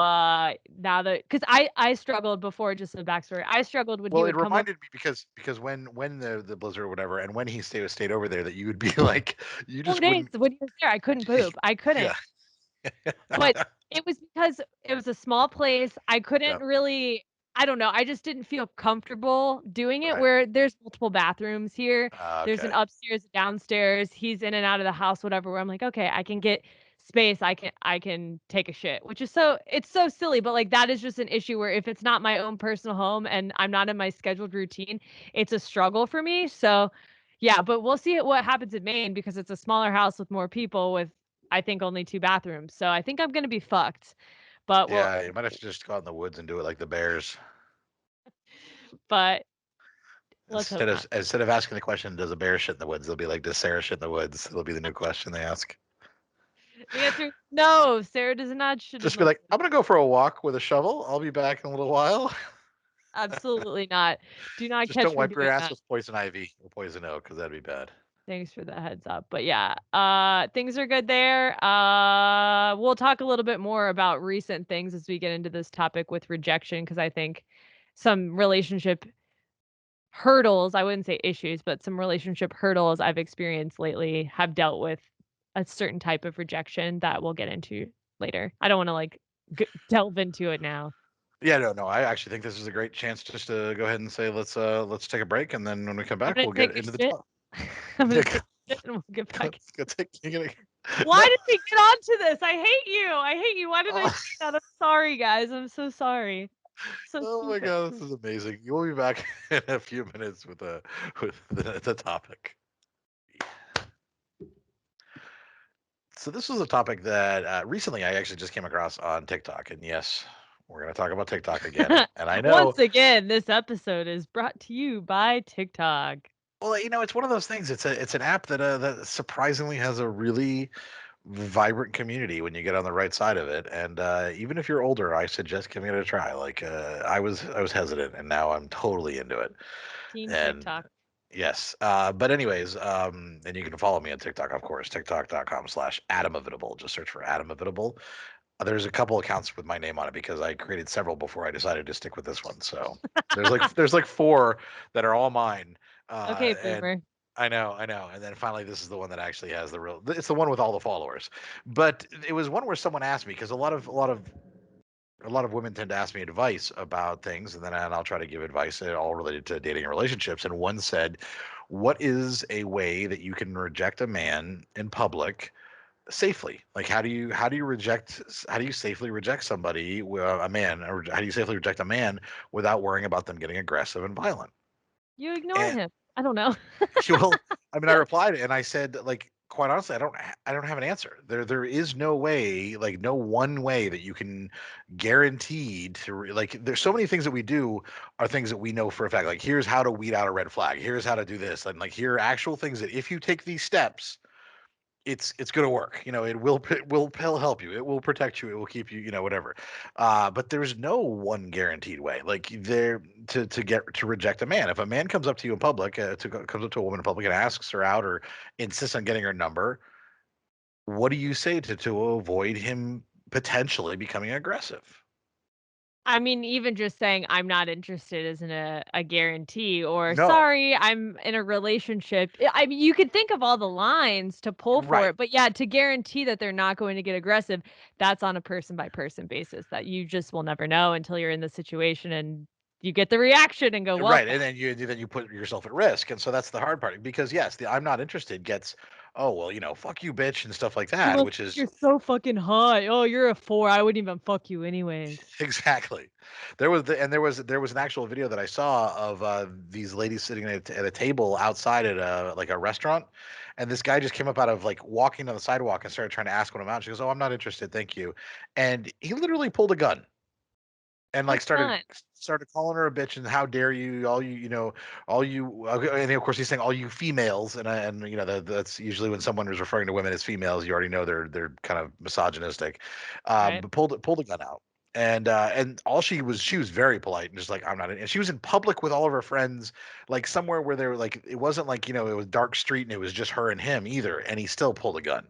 now that, because I struggled before, just a backstory. I struggled when he Well, it would come over reminded me because when the blizzard or whatever, and when he stayed over there, that you would be like, you four just days wouldn't. when he was there. I couldn't poop. I Yeah. couldn't. But it was because it was a small place. I couldn't Yeah. really, I don't know, I just didn't feel comfortable doing it Right. where there's multiple bathrooms here. There's an Okay. upstairs, a downstairs. He's in and out of the house, whatever, where I'm like, okay, I can get space. I can take a shit, which is it's so silly, but like that is just an issue where if it's not my own personal home and I'm not in my scheduled routine, it's a struggle for me. So yeah, but we'll see what happens in Maine because it's a smaller house with more people with I think only 2 bathrooms, so I think I'm gonna be fucked, but well, Yeah, you might have to just go out in the woods and do it like the bears. but let's hope not. Instead of asking the question, does a bear shit in the woods? They'll be like, does Sarah shit in the woods? It'll be the new question they ask. The answer is no, Sarah does not shit in Just the be like, I'm woods. gonna go for a walk with a shovel. I'll be back in a little while. Absolutely not. Do not Just don't catch me wipe your doing ass that. with poison ivy or poison oak, because that'd be bad. Thanks for the heads up, but yeah, things are good there. We'll talk a little bit more about recent things as we get into this topic with rejection, because I think some relationship hurdles, I wouldn't say issues, but some relationship hurdles I've experienced lately have dealt with a certain type of rejection that we'll get into later. I don't want to like delve into it now. Yeah, no. I actually think this is a great chance just to go ahead and say let's take a break, and then when we come I'm back, gonna we'll get take a into the shit. top. I'm Yeah, gonna take a shit and we'll get back. let's go take. You're gonna, Why no. did we get onto this? I hate you. I hate you. Why did I say Oh, that? I'm sorry, guys. I'm so sorry. So oh my stupid. god, this is amazing. You'll be back in a few minutes with the topic. So this was a topic that recently I actually just came across on TikTok, and yes, we're going to talk about TikTok again. And I know, Once again, this episode is brought to you by TikTok. well, it's one of those things. It's an app that surprisingly has a really vibrant community when you get on the right side of it. And even if you're older, I suggest giving it a try. Like I was hesitant, and now I'm totally into it. Team And TikTok. yes, but anyways, and you can follow me on TikTok, of course, tiktok.com/Adam Heavitable. Just search for Adam Heavitable. There's a couple accounts with my name on it because I created several before I decided to stick with this one. So there's like four that are all mine. Okay, And boomer. I know. And then finally, this is the one that actually has the real. It's the one with all the followers. But it was one where someone asked me because a lot of women tend to ask me advice about things, and I'll try to give advice all related to dating and relationships. And one said, "What is a way that you can reject a man in public safely? Like, how do you safely reject somebody, a man, or how do you safely reject a man without worrying about them getting aggressive and violent?" You ignore And him. I don't know. well, I mean, I replied and I said, like, quite honestly, I don't have an answer. There is no way, like, no one way that you can guaranteed to like. There's so many things that we do are things that we know for a fact. Like, here's how to weed out a red flag. Here's how to do this, and like, here are actual things that if you take these steps, it's going to work. It will help you. It will protect you. It will keep you. Whatever. But there's no one guaranteed way. Like, there to reject a man. If a man comes up to you in public, comes up to a woman in public and asks her out or insists on getting her number, what do you say to avoid him potentially becoming aggressive? I mean, even just saying I'm not interested isn't a guarantee, or No. sorry, I'm in a relationship. I mean, you could think of all the lines to pull for Right. it, but yeah, to guarantee that they're not going to get aggressive, that's on a person by person basis that you just will never know until you're in the situation and you get the reaction and go, well, Right, and then you put yourself at risk, and so that's the hard part because yes, the "I'm not interested" gets, "Oh, well, fuck you, bitch," and stuff like you that, must which think is you're so fucking hot. Oh, you're a 4. I wouldn't even fuck you anyways. exactly. There was an actual video that I saw of these ladies sitting at a table outside at a restaurant, and this guy just came up out of like walking on the sidewalk and started trying to ask one of them out. She goes, "Oh, I'm not interested, thank you," and he literally pulled a gun and like That's started fun. started calling her a bitch and how dare you, all all you, and of course he's saying all you females, and that's usually when someone is referring to women as females, you already know they're kind of misogynistic. Right. But pulled a gun out. And all she was very polite and just like, I'm not in, and she was in public with all of her friends, like somewhere where they were like, it wasn't like, it was dark street and it was just her and him either, and he still pulled a gun.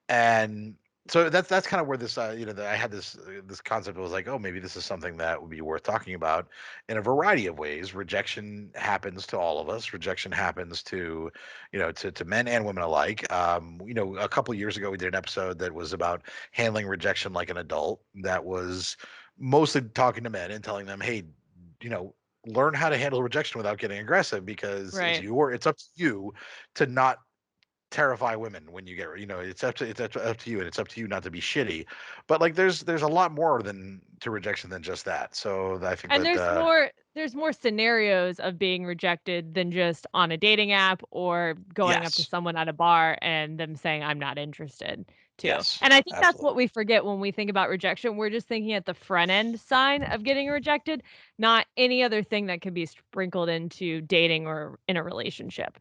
And so that's kind of where this that I had this concept was like, oh, maybe this is something that would be worth talking about in a variety of ways. Rejection happens to all of us. Rejection happens to to men and women alike. A couple years ago we did an episode that was about handling rejection like an adult, that was mostly talking to men and telling them, hey, you know learn how to handle rejection without getting aggressive, because Right. it's up to you to not terrify women when you get up to you, and it's up to you not to be shitty. But like, there's a lot more than to rejection than just that. So I think And that there's more scenarios of being rejected than just on a dating app or going up to yes, someone at a bar and them saying, "I'm not interested," too. yes, And I think that's absolutely. what we forget when we think about rejection. We're just thinking at the front end sign of getting rejected, not any other thing that could be sprinkled into dating or in a relationship.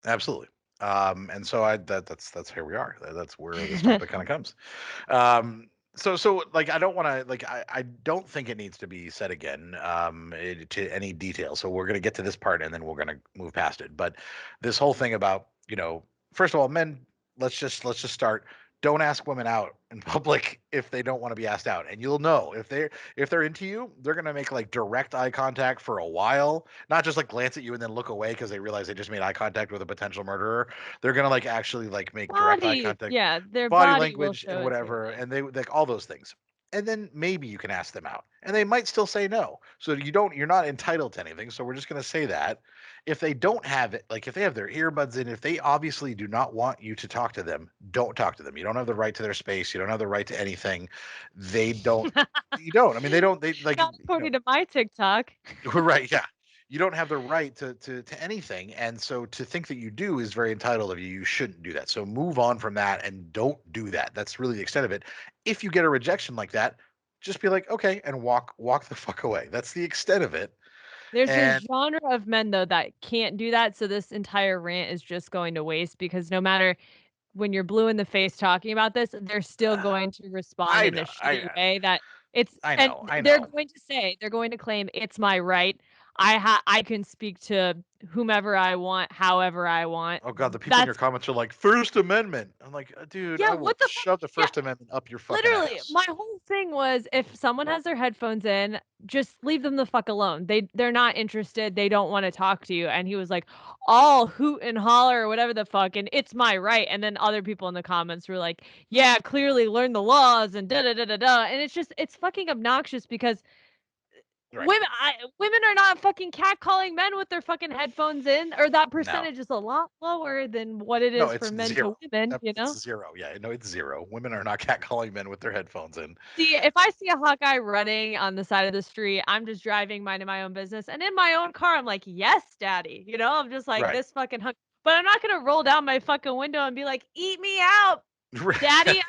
Absolutely. And so that's here we are. That's where this topic kind of comes. So like, I don't want to, like, I don't think it needs to be said again, to any detail. So we're going to get to this part and then we're going to move past it. But this whole thing about, first of all, men, let's just start. Don't ask women out in public if they don't want to be asked out, and you'll know if they're into you. They're gonna make like direct eye contact for a while, not just like glance at you and then look away because they realize they just made eye contact with a potential murderer. They're gonna like actually like make direct eye Body, contact, yeah, their body body will language and show it too. whatever, Yeah. and they like all those things. And then maybe you can ask them out, and they might still say no. So you're not entitled to anything. So we're just gonna say that if they don't have it, like if they have their earbuds in, if they obviously do not want you to talk to them, don't talk to them. You don't have the right to their space. You don't have the right to anything. They don't. You don't. I mean, they don't. They like Not according to my TikTok. right. Yeah. You don't have the right to anything, and so to think that you do is very entitled of you. You shouldn't do that. So move on from that and don't do that. That's really the extent of it. If you get a rejection like that, just be like, okay, and walk the fuck away. That's the extent of it. There's a And genre of men, though, that can't do that, so this entire rant is just going to waste because no matter when you're blue in the face talking about this, they're still uh, going to respond I in know, a shitty way that I and know, I they're know. going to say they're going to claim, "It's my right." I can speak to whomever I want, however I want. Oh god, the people in your That's comments are like First Amendment. I'm like, dude, yeah, I will what the fuck? shove the Yeah, First Amendment up your fucking literally, ass. my whole thing was if someone has their headphones in, just leave them the fuck alone. They're not interested. They don't want to talk to you. And he was like, all hoot and holler or whatever the fuck, and it's my right. And then other people in the comments were like, yeah, clearly learn the laws and da da da da da. And it's fucking obnoxious because Right. women are not fucking catcalling men with their fucking headphones in, or that No. percentage is a lot lower than what it No, is it's for men zero. to women, you know? It's zero. Yeah, no, it's zero. Women are not catcalling men with their headphones in. See, if I see a hot guy running on the side of the street, I'm just driving, minding my own business, and in my own car, I'm like, "Yes, daddy," you know? I'm just like, Right. "This fucking hunk," but I'm not gonna roll down my fucking window and be like, "Eat me out, daddy."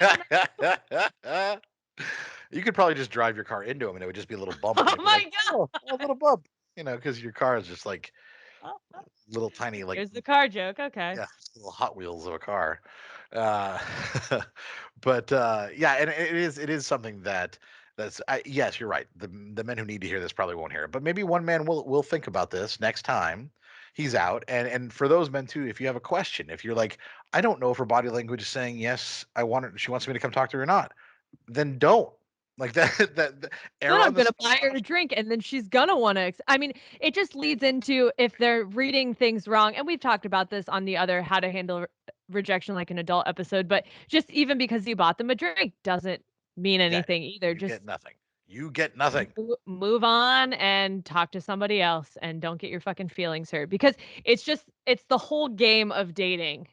You could probably just drive your car into him and it would just be a little bump and Oh you'd be my like, oh, a little bump, because your car is just like god. little tiny, like, Here's the car joke. Okay. yeah, little Hot Wheels of a car. Uh, but yeah, and it is something that's yes, you're right. The men who need to hear this probably won't hear it, but maybe one man will think about this next time he's out. And for those men too, if you have a question, if you're like, I don't know if her body language is saying yes, I want her, she wants me to come talk to her or not, then don't like that. That Then err I'm on the gonna side buy of her a drink, and then she's gonna wanna I mean, it just leads into if they're reading things wrong, and we've talked about this on the other How to Handle Rejection Like an Adult episode, but just even because you bought them a drink doesn't mean yeah, anything either. you Just get nothing. You get nothing. move on and talk to somebody else, and don't get your fucking feelings hurt, because it's the whole game of dating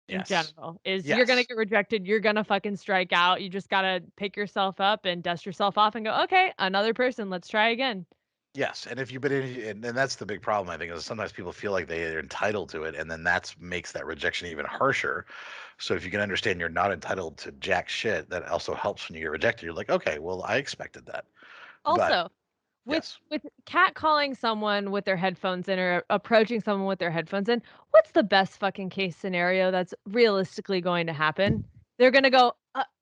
in Yes. general is you're gonna Yes. get rejected, you're gonna fucking strike out, you just gotta pick yourself up and dust yourself off and go, okay, another person, let's try again. Yes, and if you've been in, and that's the big problem, I think, is sometimes people feel like they are entitled to it, and then that makes that rejection even harsher. So if you can understand you're not entitled to jack shit, that also helps when you get rejected. You're like, okay, well, I expected that. But Also, with yes, catcalling someone with their headphones in or approaching someone with their headphones in, what's the best fucking case scenario that's realistically going to happen? They're gonna go,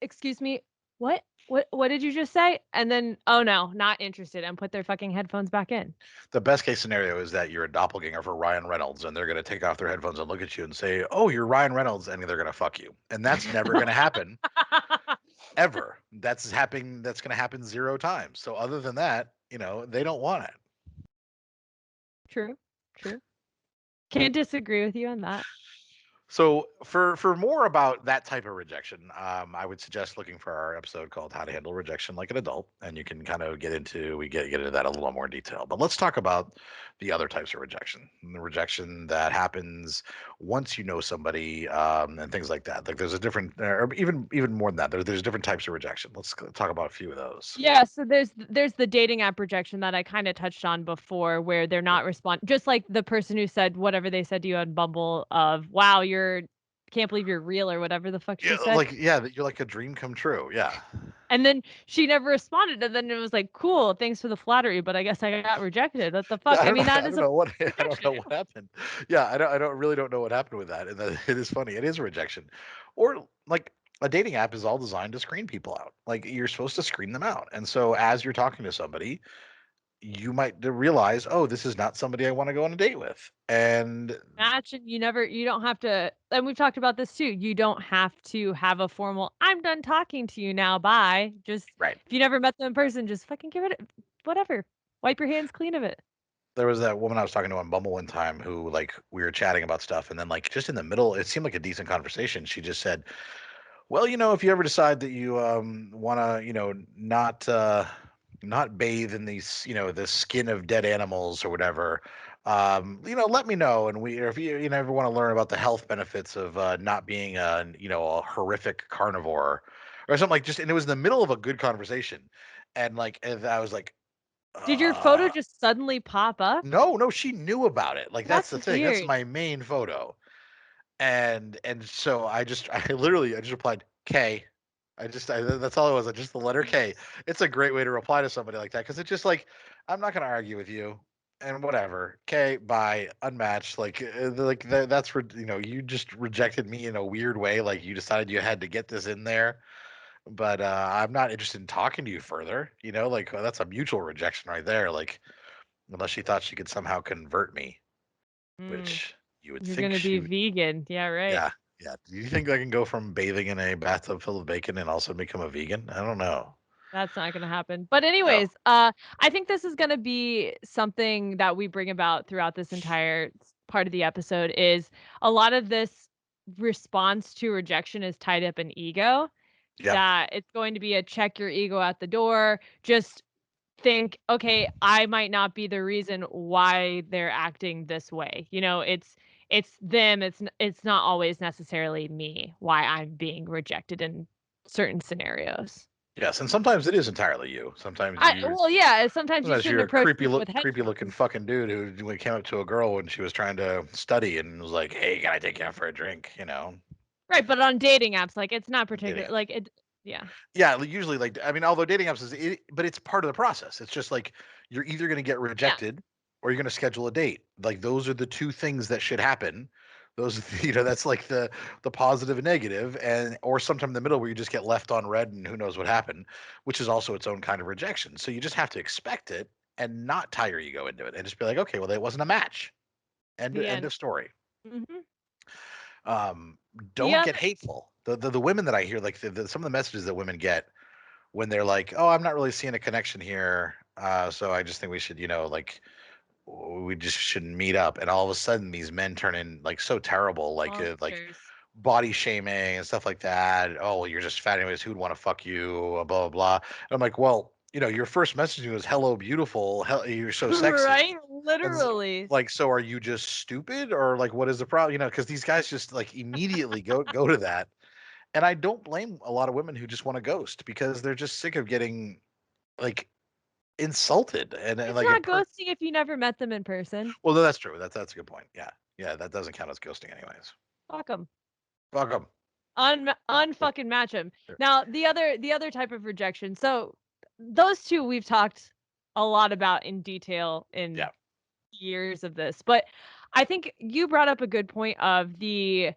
excuse me, what? What did you just say? And then, oh no, not interested, and put their fucking headphones back in. the best case scenario is that you're a doppelganger for Ryan Reynolds, and they're going to take off their headphones and look at you and say, "Oh, you're Ryan Reynolds," and they're going to fuck you, and that's never going to happen ever. That's happening. That's going to happen 0 times. So other than that, they don't want it. True, true. Can't disagree with you on that. So for more about that type of rejection, I would suggest looking for our episode called "How to Handle Rejection Like an Adult," and you can kind of get into that a little more detail. But let's talk about the other types of rejection, the rejection that happens once you know somebody, and things like that. Like there's a different, or even more than that. There's different types of rejection. Let's talk about a few of those. Yeah, so there's the dating app rejection that I kind of touched on before, where they're not respond just like the person who said whatever they said to you on Bumble of, "Wow, you're can't believe you're real," or whatever the fuck Yeah, she said. like yeah, that you're like a dream come true. Yeah. And then she never responded, and then it was like, "Cool, thanks for the flattery, but I guess I got rejected." What the Yeah, fuck? I mean, that I is don't a know what I don't rejection. know what happened. Yeah, I don't really don't know what happened with that, and that, it is funny. It is a rejection, or like a dating app is all designed to screen people out. Like you're supposed to screen them out, and so as you're talking to somebody, you might realize, oh, this is not somebody I want to go on a date with, and Match, and you don't have to, and we've talked about this too, you don't have to have a formal, "I'm done talking to you now, bye." Just right. if you never met them in person, just fucking give it whatever. Wipe your hands clean of it. There was that woman I was talking to on Bumble one time who like we were chatting about stuff, and then like just in the middle, it seemed like a decent conversation. She just said, well, if you ever decide that you want to, not bathe in these, the skin of dead animals or whatever, let me know. And or if you ever want to learn about the health benefits of not being a horrific carnivore or something, like just, and it was in the middle of a good conversation, and like, and I was like, Did your photo uh, just suddenly pop up? no, she knew about it. Like that's That's the thing. That's weird. my main photo. And so I just replied K. That's all it was. Just the letter K. It's a great way to reply to somebody like that because it's just like I'm not going to argue with you and whatever. K, bye, unmatched. You just rejected me in a weird way. Like you decided you had to get this in there, but I'm not interested in talking to you further. Like that's a mutual rejection right there. Like unless she thought she could somehow convert me, Mm, which you would you're think gonna she be would. vegan. Yeah, right. Yeah, yeah. Do you think I can go from bathing in a bathtub full of bacon and also become a vegan? I don't know. That's not gonna happen. But No. anyways, I think this is gonna be something that we bring about throughout this entire part of the episode is a lot of this response to rejection is tied up in ego. Yep. That it's going to be a check your ego at the door. Just think, okay, I might not be the reason why they're acting this way. It's them. It's not always necessarily me why I'm being rejected in certain scenarios. Yes, and sometimes it is entirely you. Well, yeah, sometimes you Sometimes shouldn't you're a approach people with creepy looking headphones. fucking dude who came up to a girl when she was trying to study and was like, "Hey, can I take you out for a drink?" You know, Right, but on dating apps, like, it's not dating particular apps. like, it yeah. Yeah, usually, like, I mean, although dating apps but it's part of the process. It's just like you're either going to get Yeah. rejected or you're going to schedule a date. Like those are the two things that should happen. Those, that's like the positive and negative, and or sometime in the middle where you just get left on red and who knows what happened, which is also its own kind of rejection. So you just have to expect it and not tie your ego into it, and just be like, okay, well, that wasn't a match. The End end. of story. Mhm. Um, The don't other get hateful. The women that I hear, like some of the messages that women get when they're like, "Oh, I'm not really seeing a connection here, so I just think we should, like, we just shouldn't meet up." And all of a sudden, these men turn in like so terrible, like monsters. body shaming and stuff like that. Oh, well, you're just fat anyways. Who'd want to fuck you? Blah blah blah. And I'm like, well, your first message to me was "Hello, beautiful. Hell, you're so sexy." Right? And Literally. like, so are you just stupid or like what is the problem? Because these guys just like immediately go to that. And I don't blame a lot of women who just want to ghost because they're just sick of getting like insulted and It's like not ghosting if you never met them in person. well, no, that's true. That's a good point. Yeah. Yeah, that doesn't count as ghosting anyways. Fuck them. Fuck them. Unfucking match them. Now, the other type of rejection. So, those two we've talked a lot about in detail in Yeah. years of this, but I think you brought up a good point of the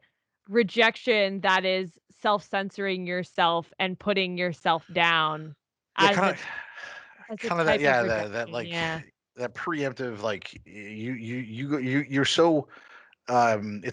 rejection that is self-censoring yourself and putting yourself down Yeah, as a as a kind of that, type of yeah, that rejection, like yeah. that preemptive, like you're so and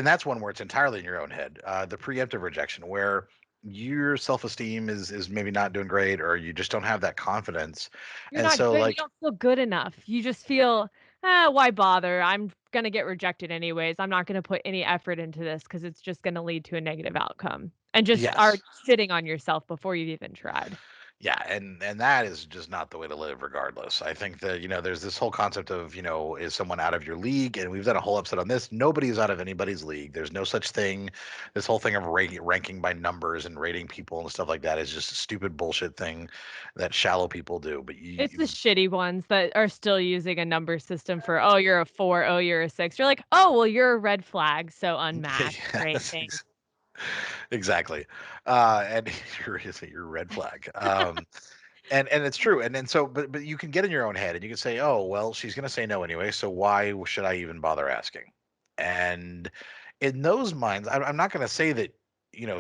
that's one where it's entirely in your own head. The preemptive rejection where your self-esteem is maybe not doing great or you just don't have that confidence. You're And not so good, you like don't feel good enough. You just feel, "Ah, why bother? I'm gonna get rejected anyways. I'm not gonna put any effort into this because it's just gonna lead to a negative outcome," and just are yes. shitting on yourself before you've even tried. Yeah, and that is just not the way to live regardless. I think that, there's this whole concept of, is someone out of your league? And we've done a whole episode on this. Nobody is out of anybody's league. There's no such thing. This whole thing of ranking by numbers and rating people and stuff like that is just a stupid bullshit thing that shallow people do. But It's the shitty ones that are still using a number system for, "Oh, you're a 4. Oh, you're a 6." You're like, "Oh, well, you're a red flag, so unmatched. Great, yes, thanks." exactly. And you're a red flag. And it's true. And then so but you can get in your own head and you can say, "Oh, well, she's going to say no anyway, so why should I even bother asking?" And in those minds, I'm not going to say that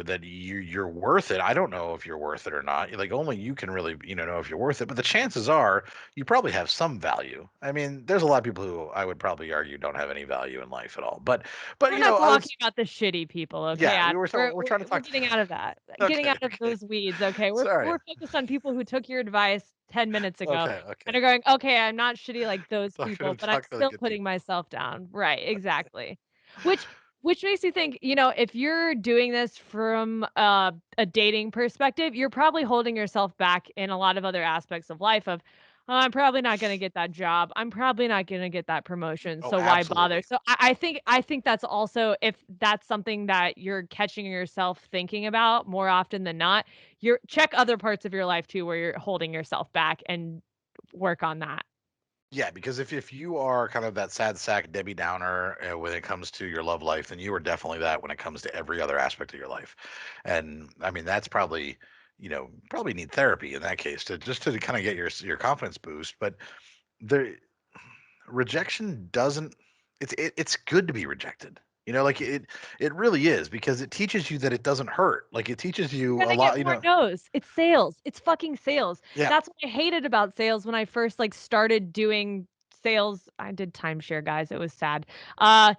that you're worth it. I don't know if you're worth it or not. Like only you can really know if you're worth it. But the chances are you probably have some value. I mean, there's a lot of people who I would probably argue don't have any value in life at all. But We're not others, talking about the shitty people, okay, yeah, Adam? We're we're we're trying to we're talk. getting out of that. Getting Okay, out of okay, those weeds, okay? We're sorry. we're focused on people who took your advice 10 minutes ago Okay, and okay. are going, "Okay, I'm not shitty like those people, Talking but I'm talking to the still good putting people. myself down." Right, exactly. Which which makes you think, if you're doing this from a dating perspective, you're probably holding yourself back in a lot of other aspects of life of, "Oh, I'm probably not gonna get that job. I'm probably not gonna get that promotion, Oh, so why bother?" absolutely. So I think that's also if that's something that you're catching yourself thinking about more often than not, you're check other parts of your life too where you're holding yourself back and work on that. Yeah, because if you are kind of that sad sack Debbie Downer when it comes to your love life, then you are definitely that when it comes to every other aspect of your life. And I mean, that's probably, probably need therapy in that case to just to kind of get your confidence boost. But there rejection doesn't it's good to be rejected. Like it really is because it teaches you that it doesn't hurt. Like it teaches You're you a gonna get lot, more no's. It's sales. It's fucking sales. yeah. That's what I hated about sales when I first, like, started doing sales. I did timeshare, guys. It was sad. Uh,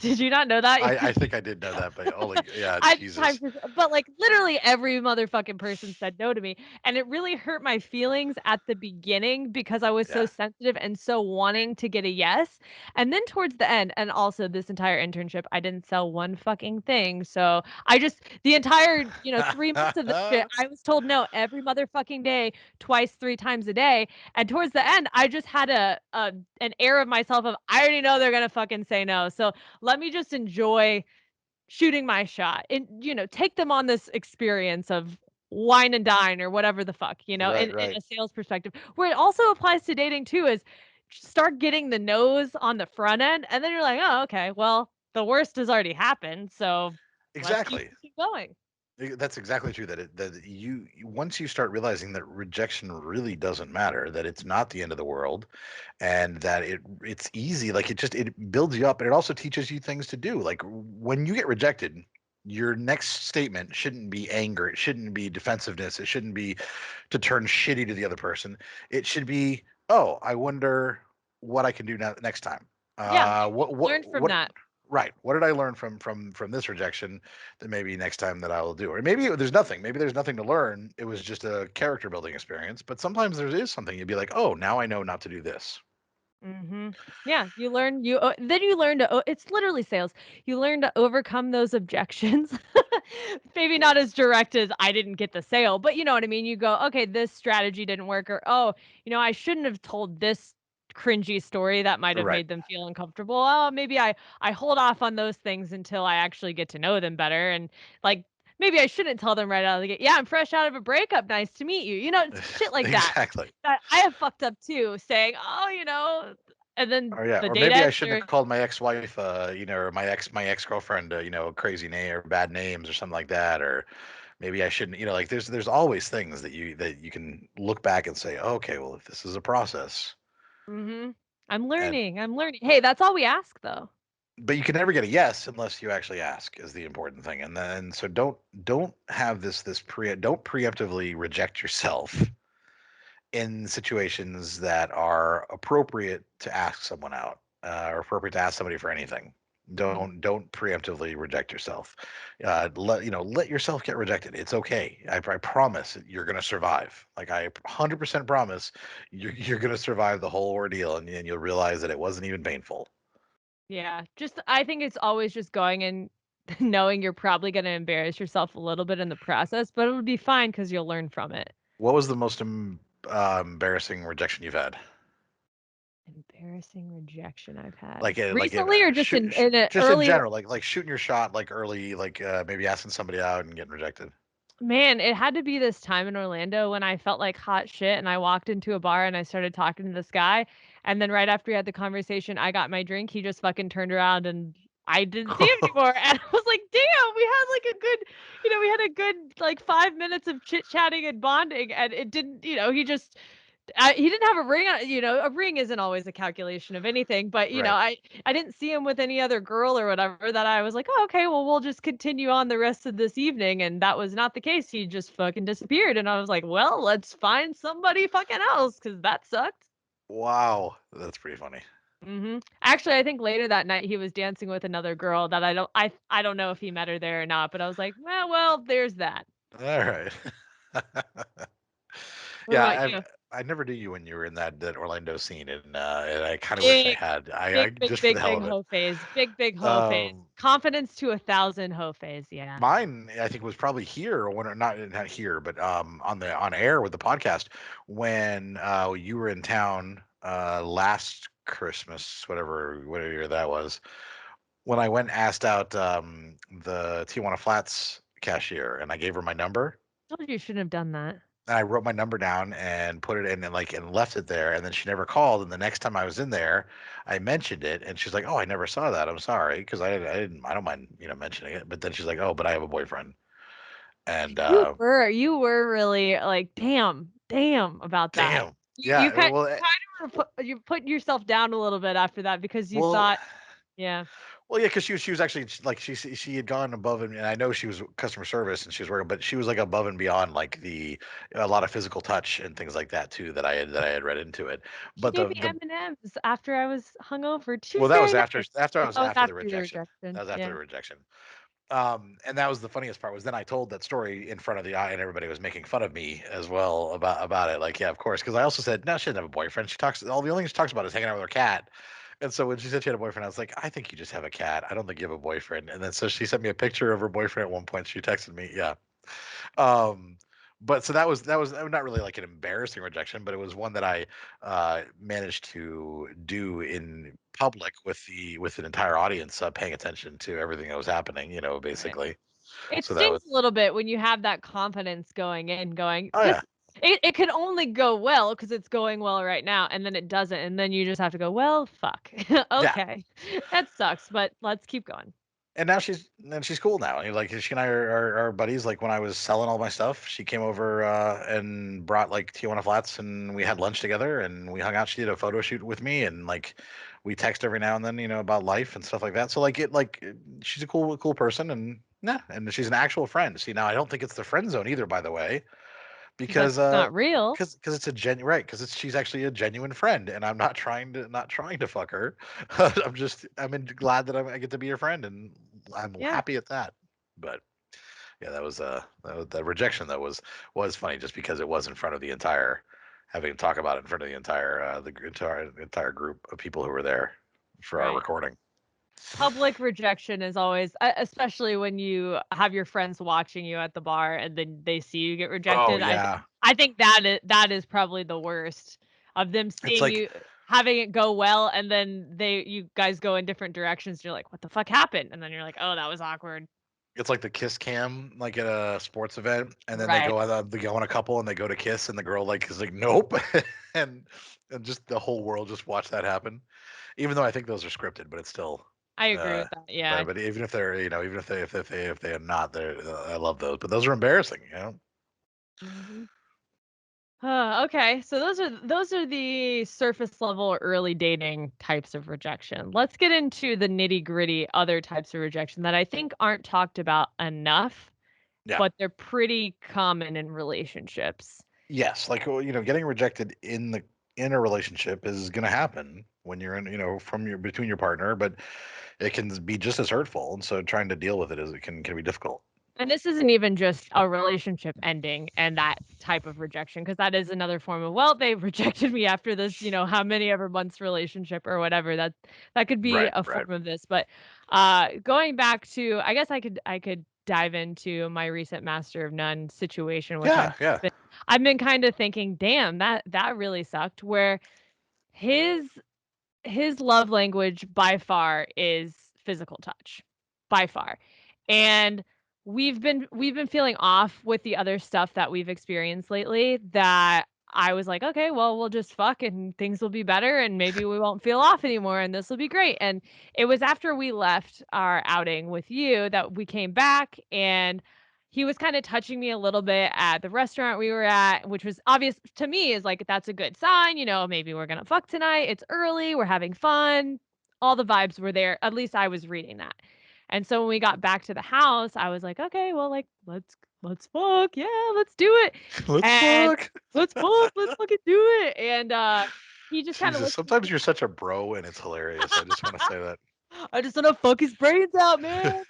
did you not know that? I think I did know that, but holy, yeah, I did Jesus. timeshare, but like literally every motherfucking person said no to me, and it really hurt my feelings at the beginning because I was so Yeah. sensitive and so wanting to get a yes. And then towards the end, and also this entire internship, I didn't sell one fucking thing. So I just the entire 3 months of the shit, I was told no every motherfucking day, twice, 3 times a day. And towards the end, I just had an air of myself of I already know they're gonna fucking say no. So let me just enjoy shooting my shot and take them on this experience of wine and dine or whatever the fuck, Right, in right. a sales perspective. Where it also applies to dating too is start getting the no's on the front end and then you're like, oh, okay, well, the worst has already happened, so let's keep Exactly. going. That's exactly true. That once you start realizing that rejection really doesn't matter, that it's not the end of the world, and that it's easy. Like it builds you up, and it also teaches you things to do. Like when you get rejected, your next statement shouldn't be anger. It shouldn't be defensiveness. It shouldn't be to turn shitty to the other person. It should be, oh, I wonder what I can do now next time. Yeah, What learned from that. Right. What did I learn from this rejection that maybe next time that I will do? Or maybe there's nothing. Maybe there's nothing to learn. It was just a character building experience. But sometimes there is something. You'd be like, oh, now I know not to do this. Yeah, then you learn to it's literally sales. You learn to overcome those objections. Maybe not as direct as I didn't get the sale, but you know what I mean? You go, "Okay, this strategy didn't work," or, "Oh, I shouldn't have told this cringy story that might have Right. made them feel uncomfortable. Oh, maybe I hold off on those things until I actually get to know them better." And like maybe I shouldn't tell them right out of the gate. Yeah, I'm fresh out of a breakup. Nice to meet you. It's shit like that. Exactly. That I have fucked up too, saying, "Oh, and then Or yeah, the or date maybe I ends shouldn't or have called my ex-wife, or my ex girlfriend, crazy name or bad names or something like that. Or maybe I shouldn't, like there's always things that you can look back and say, okay, well, if this is a process, Mhm. and I'm learning. Hey, that's all we ask though. but you can never get a yes unless you actually ask is the important thing. And then so don't have don't preemptively reject yourself in situations that are appropriate to ask someone out, or appropriate to ask somebody for anything. Mhm. Don't preemptively reject yourself. Let yourself get rejected. It's okay. I promise you're gonna survive. Like I 100% promise you're gonna survive the whole ordeal, and you'll realize that it wasn't even painful. Yeah, just I think it's always just going and knowing you're probably gonna embarrass yourself a little bit in the process, but it'll be fine because 'cause you'll learn from it. What was the most embarrassing rejection you've had? Embarrassing rejection I've had. Like if, Recently or just in a just in early. general, like shooting your shot, like early, like maybe asking somebody out and getting rejected. Man, it had to be this time in Orlando when I felt like hot shit and I walked into a bar and I started talking to this guy. And then right after we had the conversation, I got my drink. He just fucking turned around and I didn't see him anymore. And I was like, damn, we had like a good, we had a good like 5 minutes of chit chatting and bonding. And it didn't, he didn't have a ring on, a ring isn't always a calculation of anything, but Right. I didn't see him with any other girl or whatever that I was like, "Oh, okay, well, we'll just continue on the rest of this evening." And that was not the case. He just fucking disappeared. And I was like, "Well, let's find somebody fucking else because that sucked." Wow, that's pretty funny. Actually, I think later that night he was dancing with another girl that I don't know if he met her there or not, but I was like, well, there's that. All right. What Yeah, about you? I never knew you when you were in that Orlando scene, and I kind of wish I Big had. I Big, big, just for the big, hell big of it. hoe phase. Big, big hoe phase. Um, Confidence to 1,000 hoe phase. Yeah. Mine, I think, was probably here or when not here, but on air with the podcast when you were in town last Christmas, whatever year that was. When I went and asked out the Tijuana Flats cashier, and I gave her my number, Told you shouldn't have done that. and I wrote my number down and put it in and left it there, and then she never called. And the next time I was in there, I mentioned it, and she's like, "Oh, I never saw that. I'm sorry," because I don't mind mentioning it. But then she's like, "Oh, but I have a boyfriend." And You were really like, damn about that. damn, You yeah, kind of you put yourself down a little bit after that because you well, thought, yeah. Well, yeah, because she was actually like she had gone above and I know she was customer service and she was working, but she was like above and beyond like a lot of physical touch and things like that too that I had read into it. She But gave me the M&Ms after I was hungover. She well, was that was very after nice. after I was Oh, it's after the after the rejection. rejection. That was after Yeah. the rejection. And that was the funniest part was then I told that story in front of the eye and everybody was making fun of me as well about it. Like, yeah, of course, because I also said no, she doesn't have a boyfriend. She talks the only thing she talks about is hanging out with her cat. And so when she said she had a boyfriend, I was like, I think you just have a cat. I don't think you have a boyfriend. And then so she sent me a picture of her boyfriend at one point. She texted me, yeah. Um, but so that was not really like an embarrassing rejection, but it was one that I managed to do in public with an entire audience paying attention to everything that was happening. Right. Basically. It So that was stings a little bit when you have that confidence going in, going, oh this yeah it could only go well because it's going well right now, and then it doesn't, and then you just have to go, well, fuck. yeah. Okay. That sucks, but let's keep going. And now she's cool now. Like she and I are buddies. Like when I was selling all my stuff, she came over and brought like Tijuana Flats, and we had lunch together, and we hung out. She did a photo shoot with me, and like we text every now and then, about life and stuff like that. So she's a cool person, and yeah, and she's an actual friend. See, now I don't think it's the friend zone either, by the way, Because because it's not real. it's a genuine right because she's actually a genuine friend and I'm not trying to fuck her. Glad that I get to be your friend and I'm Yeah. happy at that. But yeah, that rejection that was funny just because it was in front of the entire having to talk about it in front of the entire group of people who were there for our Right. recording. Public rejection is always, especially when you have your friends watching you at the bar and then they see you get Oh rejected. yeah, I think that is probably the worst of them it's seeing like you having it go well, and then you guys go in different directions. You're like, what the fuck happened? And then you're like, oh, that was awkward. it's like the kiss cam, like at a sports event, and then Right. they go on a couple and they go to kiss, and the girl like is like nope, and and just the whole world just watch that happen. Even though I think those are scripted, but it's still, I agree uh, with that. Yeah. but even if they're even if they are not, they're I love those, but those are embarrassing. Mhm. Okay, so those are the surface level early dating types of rejection. Let's get into the nitty-gritty other types of rejection that I think aren't talked about enough, Yeah. but they're pretty common in relationships. Yes, like getting rejected in a relationship is going to happen when you're in from your between your partner, but it can be just as hurtful, and so trying to deal with it is it can be difficult. And this isn't even just a relationship ending and that type of rejection, because that is another form of, well, they rejected me after this, how many ever months relationship or whatever. That could be Right, a right. form of this. But going back to, I guess I could dive into my recent Master of None situation, which Yeah, yeah. I've been kind of thinking, damn, that really sucked. Where his his love language by far is physical touch, by far. And we've been feeling off with the other stuff that we've experienced lately, that I was like, okay, well, we'll just fuck and things will be better and maybe we won't feel off anymore and this will be great. And it was after we left our outing with you that we came back, and he was kind of touching me a little bit at the restaurant we were at, which was obvious to me is like, that's a good sign, maybe we're gonna fuck tonight. It's early, we're having fun. All the vibes were there. At least I was reading that. And so when we got back to the house, I was like, okay, well, like, let's fuck. Yeah, let's do it. Let's And fuck. let's fuck, let's fucking do it. And he just kind of Jesus, looked at me. sometimes you're such a bro and it's hilarious. I just want to say that. I just want to fuck his brains out, man.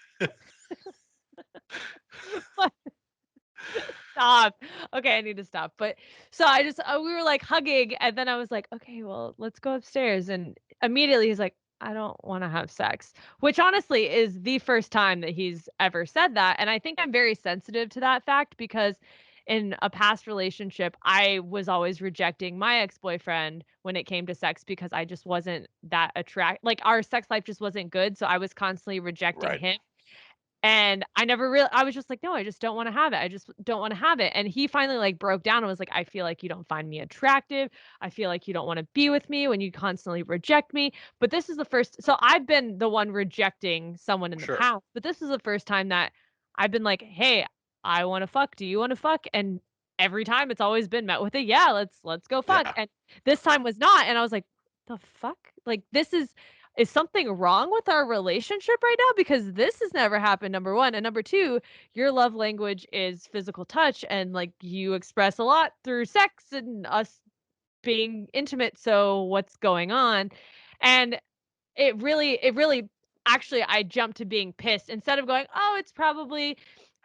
Stop. Okay, I need to stop. But so I just we were like hugging, and then I was like, okay, well, let's go upstairs. And immediately he's like, I don't want to have sex, which honestly is the first time that he's ever said that. And I think I'm very sensitive to that fact because in a past relationship, I was always rejecting my ex-boyfriend when it came to sex because I just wasn't that like our sex life just wasn't good. So I was constantly rejecting Right. him. And I never really I was just like, "No, I just don't wanna have it. I just don't wanna have it." And he finally, like, broke down and was like, "I feel like you don't find me attractive. I feel like you don't wanna be with me when you constantly reject me." But this is the first, so I've been the one rejecting someone in the Sure. past, but this is the first time that I've been like, "Hey, I wanna fuck. Do you wanna fuck?" And every time it's always been met with a, "Yeah, let's go fuck." Yeah. And this time was not, and I was like, "The fuck?" Like, this is is something wrong with our relationship right now? Because this has never happened, number one. And number two, your love language is physical touch, and like you express a lot through sex and us being intimate. So what's going on? And it really actually I jumped to being pissed instead of going, "Oh, it's probably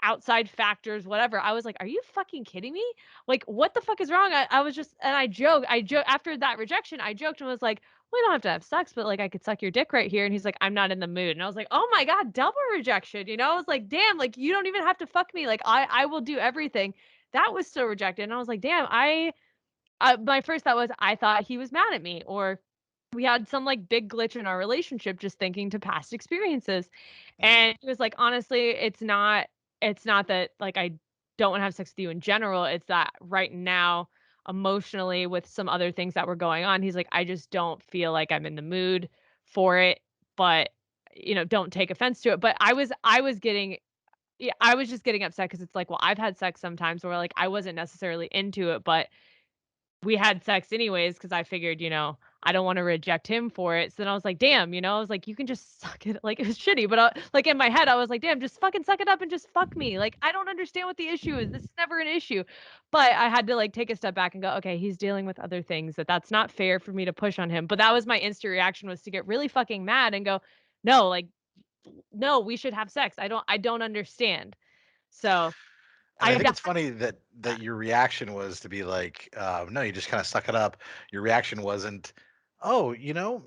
outside factors, whatever." I was like, "Are you fucking kidding me? Like, what the fuck is wrong?" I was just, and I joke after that rejection, I joked and was like, "We don't have to have sex, but like I could suck your dick right here." And he's like, "I'm not in the mood." And I was like, "Oh my God, double rejection." I was like, "Damn, like you don't even have to fuck me. Like I will do everything." That was so rejected. And I was like, "Damn, my first thought was I thought he was mad at me, or we had some like big glitch in our relationship, just thinking to past experiences." Mhm. And he was like, "Honestly, it's not that like I don't want to have sex with you in general. It's that right now, emotionally, with some other things that were going on, he's like, I just don't feel like I'm in the mood for it. But don't take offense to it." But I was getting, yeah, I was just getting upset because it's like, well, I've had sex sometimes where like I wasn't necessarily into it, but we had sex anyways because I figured, I don't want to reject him for it. So then I was like, damn, I was like, you can just suck it. Like, it was shitty, but like in my head, I was like, damn, just fucking suck it up and just fuck me. Like, I don't understand what the issue is. This is never an issue. But I had to like take a step back and go, okay, he's dealing with other things, that's not fair for me to push on him. But that was my instant reaction, was to get really fucking mad and go, no, like, no, we should have sex. I don't understand. So And I I think got it's funny that your reaction was to be like, no, you just kind of suck it up. Your reaction wasn't, oh,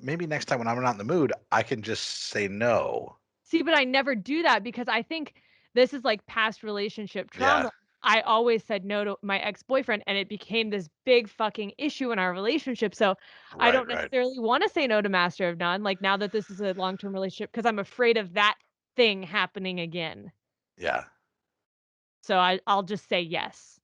maybe next time when I'm not in the mood, I can just say no. See, but I never do that because I think this is like past relationship Yeah, trauma. I always said no to my ex-boyfriend, and it became this big fucking issue in our relationship. So I right, don't right. necessarily want to say no to Master of None, like now that this is a long-term relationship, because I'm afraid of that thing happening again. Yeah, So I'll just say yes,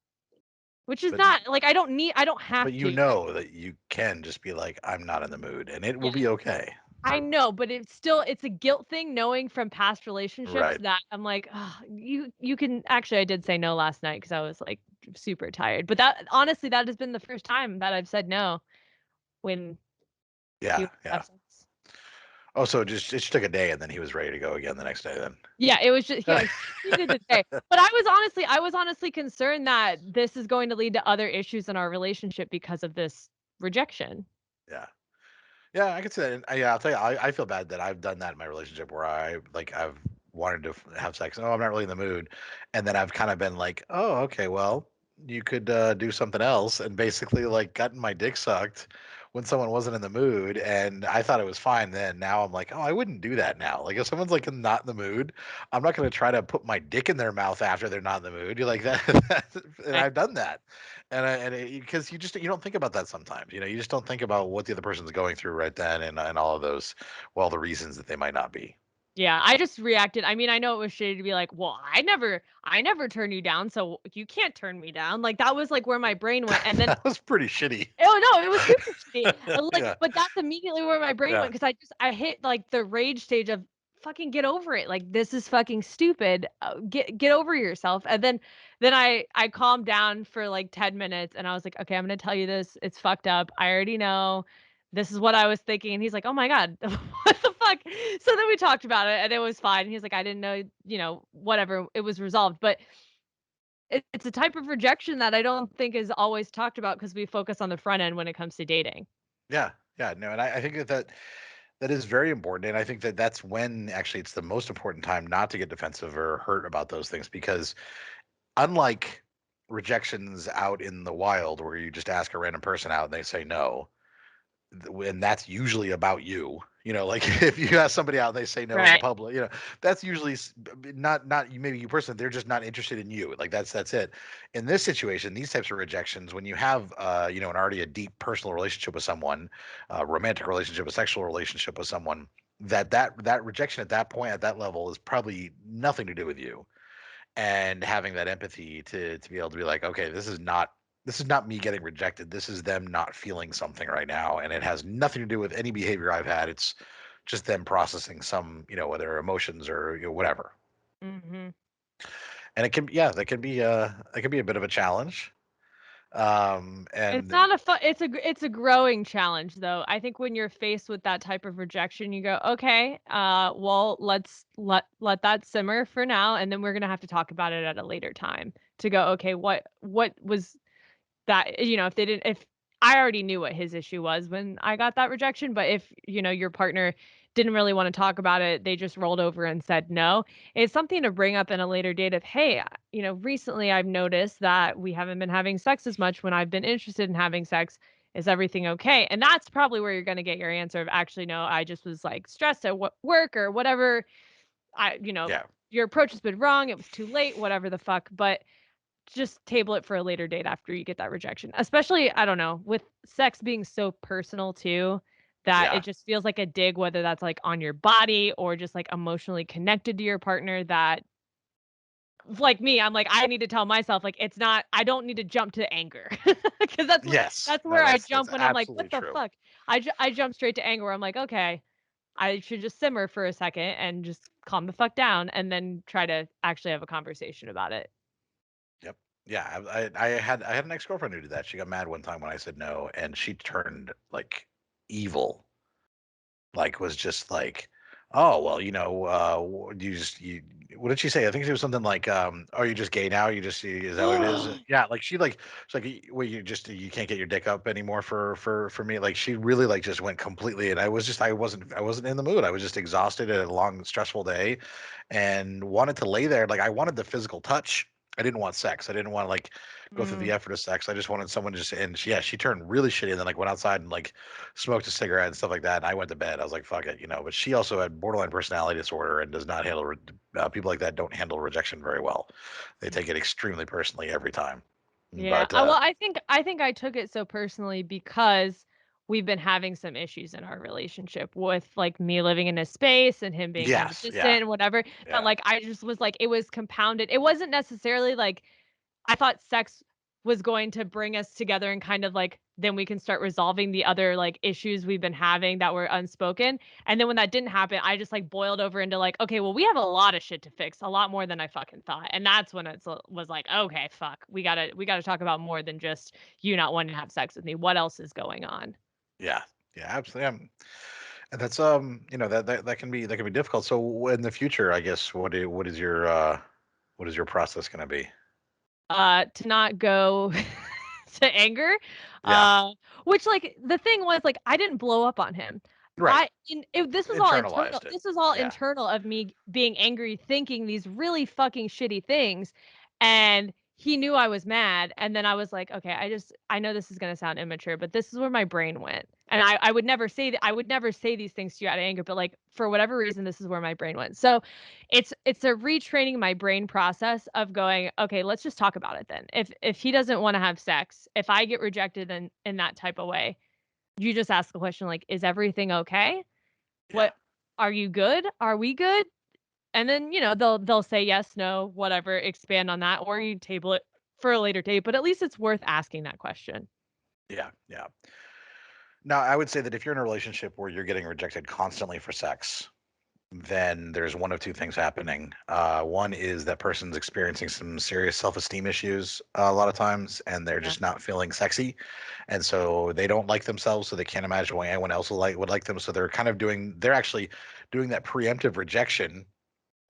which is but not like I don't but have you to. know that you can just be like, I'm not in the mood, and it will be okay. I know, but it's a guilt thing, knowing from past relationships Right. that I'm like, "Ugh, you can." Actually, I did say no last night because I was like super tired. But that, honestly, that has been the first time that I've said no when we Yeah, have yeah. sex. Oh, so it just took a day, and then he was ready to go again the next day. Then. Yeah, it was just, yeah, he needed to say. But I was honestly concerned that this is going to lead to other issues in our relationship because of this rejection. Yeah. Yeah, I can see that. And yeah, I'll tell you, I feel bad that I've done that in my relationship where I've wanted to have sex. Oh, I'm not really in the mood, and then I've kind of been like, oh, okay, well, you could do something else, and basically like gotten my dick sucked when someone wasn't in the mood, and I thought it was fine then. Now I'm like, oh, I wouldn't do that now. Like if someone's like not in the mood, I'm not going to try to put my dick in their mouth after they're not in the mood. You're like that, and I I've done that. And because you don't think about that sometimes, you just don't think about what the other person's going through right then, and all of those, well, the reasons that they might not be. Yeah, I just reacted. I mean, I know it was shitty to be like, "Well, I never turn you down, so you can't turn me down." Like that was like where my brain went. And then, That was pretty shitty. oh no, it was super shitty. Like, Yeah, but that's immediately where my brain yeah, went, because I hit like the rage stage of, fucking get over it. Like, this is fucking stupid. Get over yourself. And then I calmed down for like 10 minutes, and I was like, "Okay, I'm going to tell you this. It's fucked up. I already know. This is what I was thinking." And he's like, "Oh my God, what the fuck?" So then we talked about it, and it was fine. He's like, "I didn't know, whatever, it was resolved." But it's a type of rejection that I don't think is always talked about, because we focus on the front end when it comes to dating. yeah, yeah. No, and I think that is very important, and I think that that's when actually it's the most important time not to get defensive or hurt about those things, because unlike rejections out in the wild where you just ask a random person out and they say no, and that's usually about you. Like if you ask somebody out and they say no in the Right. public, that's usually not maybe you personally, they're just not interested in you. Like that's it. In this situation, these types of rejections, when you have an already a deep personal relationship with someone, romantic relationship, a sexual relationship with someone, that rejection at that point, at that level, is probably nothing to do with you. And having that empathy to be able to be like, okay, this is not me getting rejected. This is them not feeling something right now, and it has nothing to do with any behavior I've had. It's just them processing some, whether emotions or whatever. Mhm. And it can, yeah, that can be a bit of a challenge. It's And not a fun. It's a growing challenge, though. I think when you're faced with that type of rejection, you go, okay, well, let's let that simmer for now, and then we're gonna have to talk about it at a later time to go, okay, what was that? If they didn't, if I already knew what his issue was when I got that rejection, but if your partner didn't really want to talk about it, they just rolled over and said no. It's something to bring up in a later date of, hey, recently I've noticed that we haven't been having sex as much when I've been interested in having sex. Is everything okay? And that's probably where you're going to get your answer of, actually, no, I just was like stressed at work or whatever. yeah, Your approach has been wrong. It was too late, whatever the fuck. But just table it for a later date after you get that rejection. Especially, I don't know, with sex being so personal too, that yeah, it just feels like a dig, whether that's like on your body or just like emotionally connected to your partner. That, like me, I'm like, I need to tell myself, like, it's not, I don't need to jump to anger because yes. that's No, where I that's jump when I'm like, absolutely what the true. fuck? I jump straight to anger where I'm like, okay, I should just simmer for a second and just calm the fuck down and then try to actually have a conversation about it. Yep. Yeah, I had an ex girlfriend who did that. She got mad one time when I said no, and she turned like evil. Like, was just like, oh well, you what did she say? I think it was something like, oh, you're just gay now. Is that what it is? Yeah, like she's like, well, you can't get your dick up anymore for me. Like, she really like just went completely, and I wasn't in the mood. I was just exhausted at a long stressful day, and wanted to lay there. Like, I wanted the physical touch. I didn't want sex. I didn't want to like go through the Mm, effort of sex. I just wanted someone to just, and she turned really shitty, and then like went outside and like smoked a cigarette and stuff like that. And I went to bed. I was like, fuck it, But she also had borderline personality disorder and does not handle people like that. Don't handle rejection very well. They take it extremely personally every time. yeah. But Well, I think I took it so personally because we've been having some issues in our relationship with like me living in a space and him being kind of yes, distant yeah, and whatever. That yeah, like I just was like, it was compounded. It wasn't necessarily like I thought sex was going to bring us together and kind of like then we can start resolving the other like issues we've been having that were unspoken. And then when that didn't happen, I just like boiled over into like, okay, well, we have a lot of shit to fix, a lot more than I fucking thought. And that's when it was like, okay, fuck, we gotta talk about more than just you not wanting to have sex with me. What else is going on? yeah, yeah, absolutely. And that's that can be difficult. So in the future, I guess what is your process going to be? To not go to anger. Yeah, Uh, which like the thing was like I didn't blow up on him. right. This was all internal. Internalized it. This was all Yeah, internal of me being angry, thinking these really fucking shitty things, and he knew I was mad. And then I was like, okay, I know this is gonna sound immature, but this is where my brain went. And I would never say that I would never say these things to you out of anger, but like for whatever reason, this is where my brain went. So it's a retraining my brain process of going, okay, let's just talk about it then. If he doesn't want to have sex, if I get rejected in that type of way, you just ask the question like, is everything okay? yeah, What are you good? Are we good? And then, they'll say yes, no, whatever, expand on that, or you table it for a later date, but at least it's worth asking that question. yeah, yeah. Now, I would say that if you're in a relationship where you're getting rejected constantly for sex, then there's one of two things happening. One is that person's experiencing some serious self-esteem issues a lot of times, and they're Yeah. just not feeling sexy, and so they don't like themselves, so they can't imagine why anyone else would like them. So they're actually doing that preemptive rejection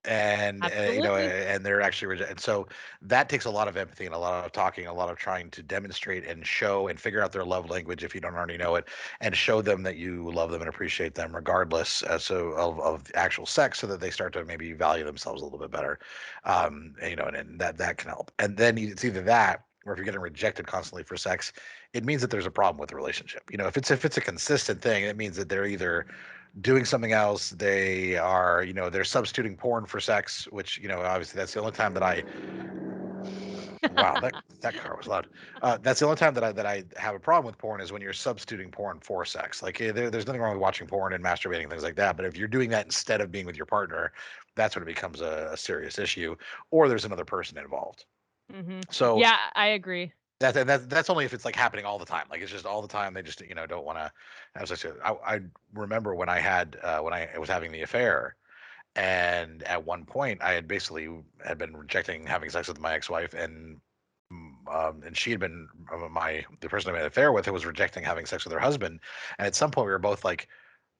and Absolutely. and they're actually and so that takes a lot of empathy and a lot of talking, a lot of trying to demonstrate and show and figure out their love language if you don't already know it, and show them that you love them and appreciate them regardless of the actual sex, so that they start to maybe value themselves a little bit better. And that can help. And then it's either that, or if you're getting rejected constantly for sex, it means that there's a problem with the relationship. If it's a consistent thing, it means that they're either doing something else. They're substituting porn for sex, which, obviously that's the only time that wow, that car was loud. That's the only time that I have a problem with porn, is when you're substituting porn for sex. Like, there's nothing wrong with watching porn and masturbating, things like that. But if you're doing that instead of being with your partner, that's when it becomes a serious issue, or there's another person involved. So Yeah, I agree. that's only if it's like happening all the time. Like, it's just all the time. They just don't want to. As I said, I remember when I was having the affair, and at one point I had basically had been rejecting having sex with my ex-wife, and and she had been the person I made an affair with, who was rejecting having sex with her husband. And at some point, we were both like,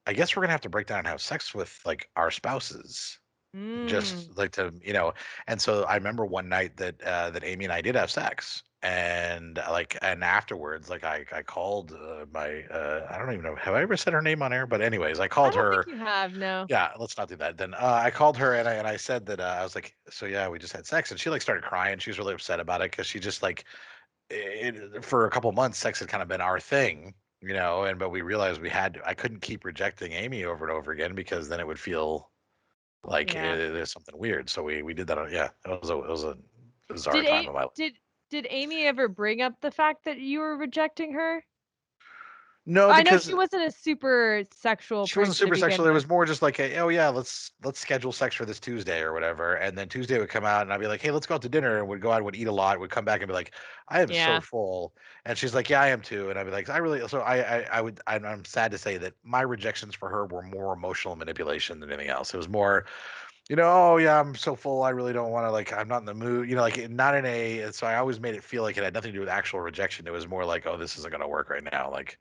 I guess we're gonna have to break down and have sex with like our spouses, Mm. just like to, you know. And so I remember one night that that Amy and I did have sex, and like, and afterwards, like I called my I don't even know, have I ever said her name on air? But anyways, I I called don't think her. you have, no. Yeah, let's not do that. Then I called her, and I said that I was like, so yeah, we just had sex, and she like started crying. She was really upset about it because she just like for a couple months, sex had kind of been our thing, you know. And but we realized I couldn't keep rejecting Amy over and over again because then it would feel like Yeah. there's something weird. So we did that. Yeah, it was a bizarre Did time a of my life. did Amy ever bring up the fact that you were rejecting her? No, I know because she wasn't a super sexual she wasn't person to super begin sexual. It with. was more just like, oh yeah, let's schedule sex for this Tuesday or whatever. And then Tuesday would come out, and I'd be like, hey, let's go out to dinner. And we'd go out, and would eat a lot. We'd come back and be like, I am so Yeah. full. And she's like, yeah, I am too. And I'd be like, I really. So I would. I'm sad to say that my rejections for her were more emotional manipulation than anything else. It was more, you know, oh yeah, I'm so full. I really don't want to. Like, I'm not in the mood. You know, like not in a. And so I always made it feel like it had nothing to do with actual rejection. It was more like, oh, this isn't gonna work right now. Like,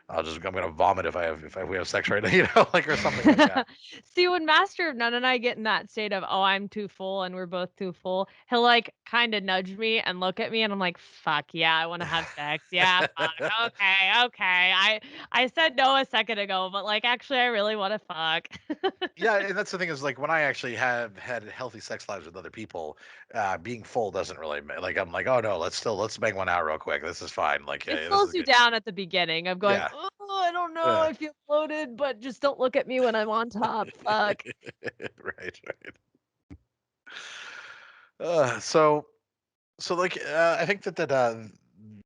I'm gonna vomit if we have sex right now, you know, like, or something like that. See, when Master of None and I get in that state of, oh, I'm too full and we're both too full, he'll like kind of nudge me and look at me and I'm like, fuck yeah, I want to have sex. Yeah, fuck. Okay, okay. I said no a second ago, but like actually I really want to fuck. Yeah, and that's the thing, is like when I actually have had healthy sex lives with other people, being full doesn't really like, I'm like, oh no, let's bang one out real quick. This is fine. Like, It yeah, this slows is you good. down at the beginning of going, Yeah, oh, I don't know, yeah. I feel bloated, but just don't look at me when I'm on top. Fuck. Right, right. So like, I think that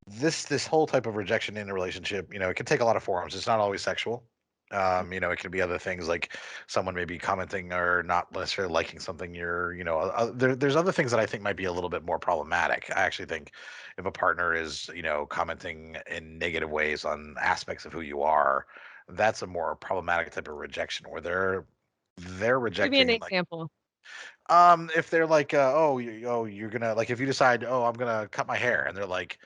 this whole type of rejection in a relationship, you know, it can take a lot of forms. It's not always sexual. You know, it can be other things, like someone maybe commenting or not necessarily liking something you're, you know, there's other things that I think might be a little bit more problematic. I actually think if a partner is, you know, commenting in negative ways on aspects of who you are, that's a more problematic type of rejection, where they're Give me an rejecting, like, example. if they're like, oh, you're gonna, like, if you decide, oh, I'm gonna cut my hair, and they're like,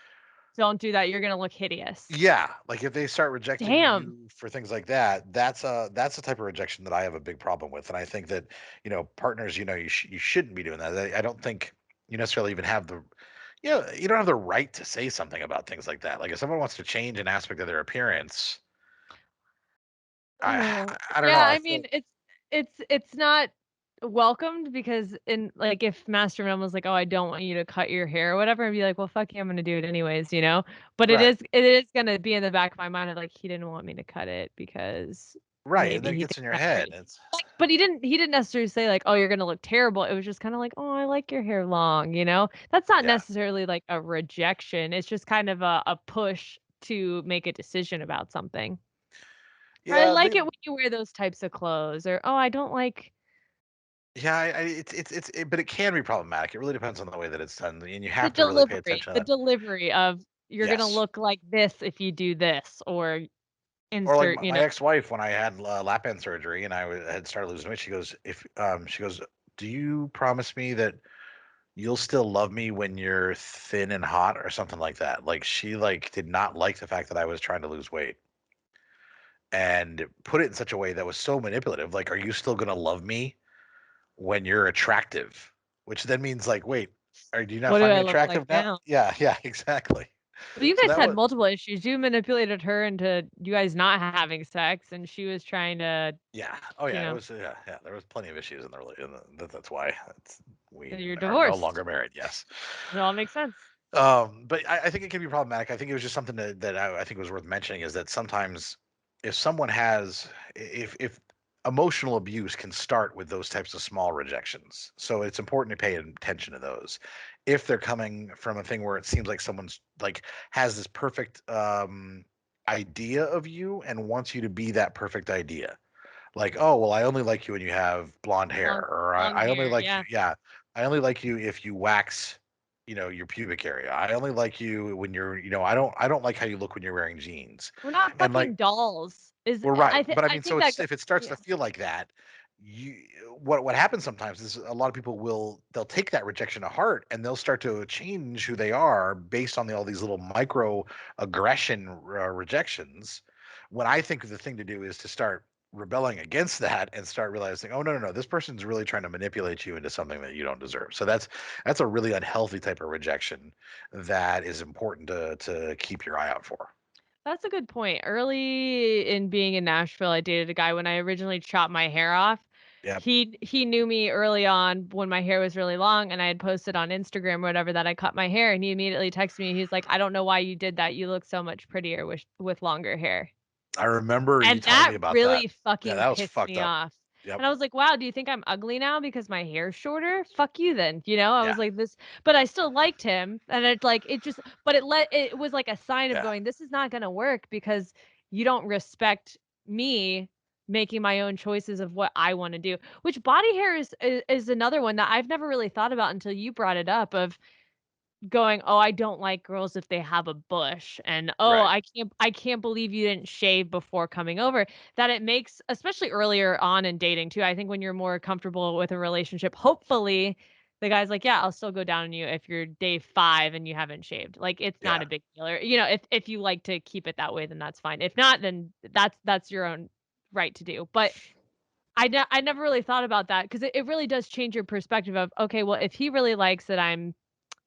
Don't do that. You're gonna look hideous. yeah, like if they start rejecting Damn. you for things like that, that's the type of rejection that I have a big problem with. And I think that, you know, partners, you know, you shouldn't be doing that. I don't think you necessarily even have the, you know, you don't have the right to say something about things like that. Like, if someone wants to change an aspect of their appearance, I Oh, I don't know. yeah, I I feel mean, it's not welcomed because in like if Master Mom was like, "Oh, I don't want you to cut your hair or whatever," I'd be like, "Well, fuck you, I'm gonna do it anyways," you know? But right, it is gonna be in the back of my mind of like he didn't want me to cut it because right, and maybe then it he gets thinks in your I'm head. pretty. It's Like, but he didn't necessarily say like, "Oh, you're gonna look terrible." It was just kind of like, "Oh, I like your hair long," you know? That's not yeah, necessarily like a rejection. It's just kind of a push to make a decision about something. Or I yeah. like it when you wear those types of clothes, or, "Oh, I don't like Yeah, but it can be problematic. It really depends on the way that it's done, and you the have to really pay delivery attention to the that. delivery of you're gonna Yes. look like this if you do this," or Or like insert, my ex-wife, when I had lap band surgery and had started losing weight, she goes, "Do you promise me that you'll still love me when you're thin and hot," or something like that? Like, she like did not like the fact that I was trying to lose weight, and put it in such a way that was so manipulative. Like, are you still gonna love me when you're attractive? Which then means like, wait, do you not "What do find me I look like attractive now? now?" Yeah, yeah, exactly. Well, you So guys that had was, multiple issues. You manipulated her into you guys not having sex, and she was trying to, yeah. Oh you yeah, it know, was, yeah, yeah. There was plenty of issues in the that's why we you're are no divorced. longer married. Yes. It all makes sense. But I think it can be problematic. I think it was just something that I think was worth mentioning, is that sometimes if someone has, if emotional abuse can start with those types of small rejections. So it's important to pay attention to those. If they're coming from a thing where it seems like someone's like has this perfect idea of you and wants you to be that perfect idea. Like, oh, well, I only like you when you have blonde hair, Long or long I only hair, like you, yeah. yeah, I only like you if you wax, you know, your pubic area. I only like you when you're, you know, I don't like how you look when you're wearing jeans. We're not And like, fucking dolls. Is we're right, but I I mean, so think that it's go if it starts yeah. to feel like that, you what happens sometimes is a lot of people they'll take that rejection to heart and they'll start to change who they are based on all these little micro aggression rejections, when I think the thing to do is to start rebelling against that and start realizing, oh, no, this person's really trying to manipulate you into something that you don't deserve. So that's a really unhealthy type of rejection that is important to keep your eye out for. That's a good point. Early in being in Nashville, I dated a guy when I originally chopped my hair off. Yeah. He knew me early on when my hair was really long, and I had posted on Instagram or whatever that I cut my hair, and he immediately texted me. He's like, "I don't know why you did that. You look so much prettier with longer hair." I remember you And telling me that about that. really Yeah, fucking that was pissed fucked me up. off. Yep. And I was like, "Wow, do you think I'm ugly now because my hair's shorter? Fuck you then." I Yeah. was like this, but I still liked him. And it was like a sign of Yeah. going, this is not going to work because you don't respect me making my own choices of what I want to do. Which body hair is another one that I've never really thought about until you brought it up of going, "Oh, I don't like girls if they have a bush," and, "Oh, Right. I can't believe you didn't shave before coming over." That it makes especially earlier on in dating too, I think when you're more comfortable with a relationship, hopefully, the guy's like, "Yeah, I'll still go down on you if you're day 5 and you haven't shaved." Like, it's not Yeah. a big deal, or, if you like to keep it that way, then that's fine. If not, then that's your own right to do, but I never really thought about that because it really does change your perspective of, "Okay, well, if he really likes that I'm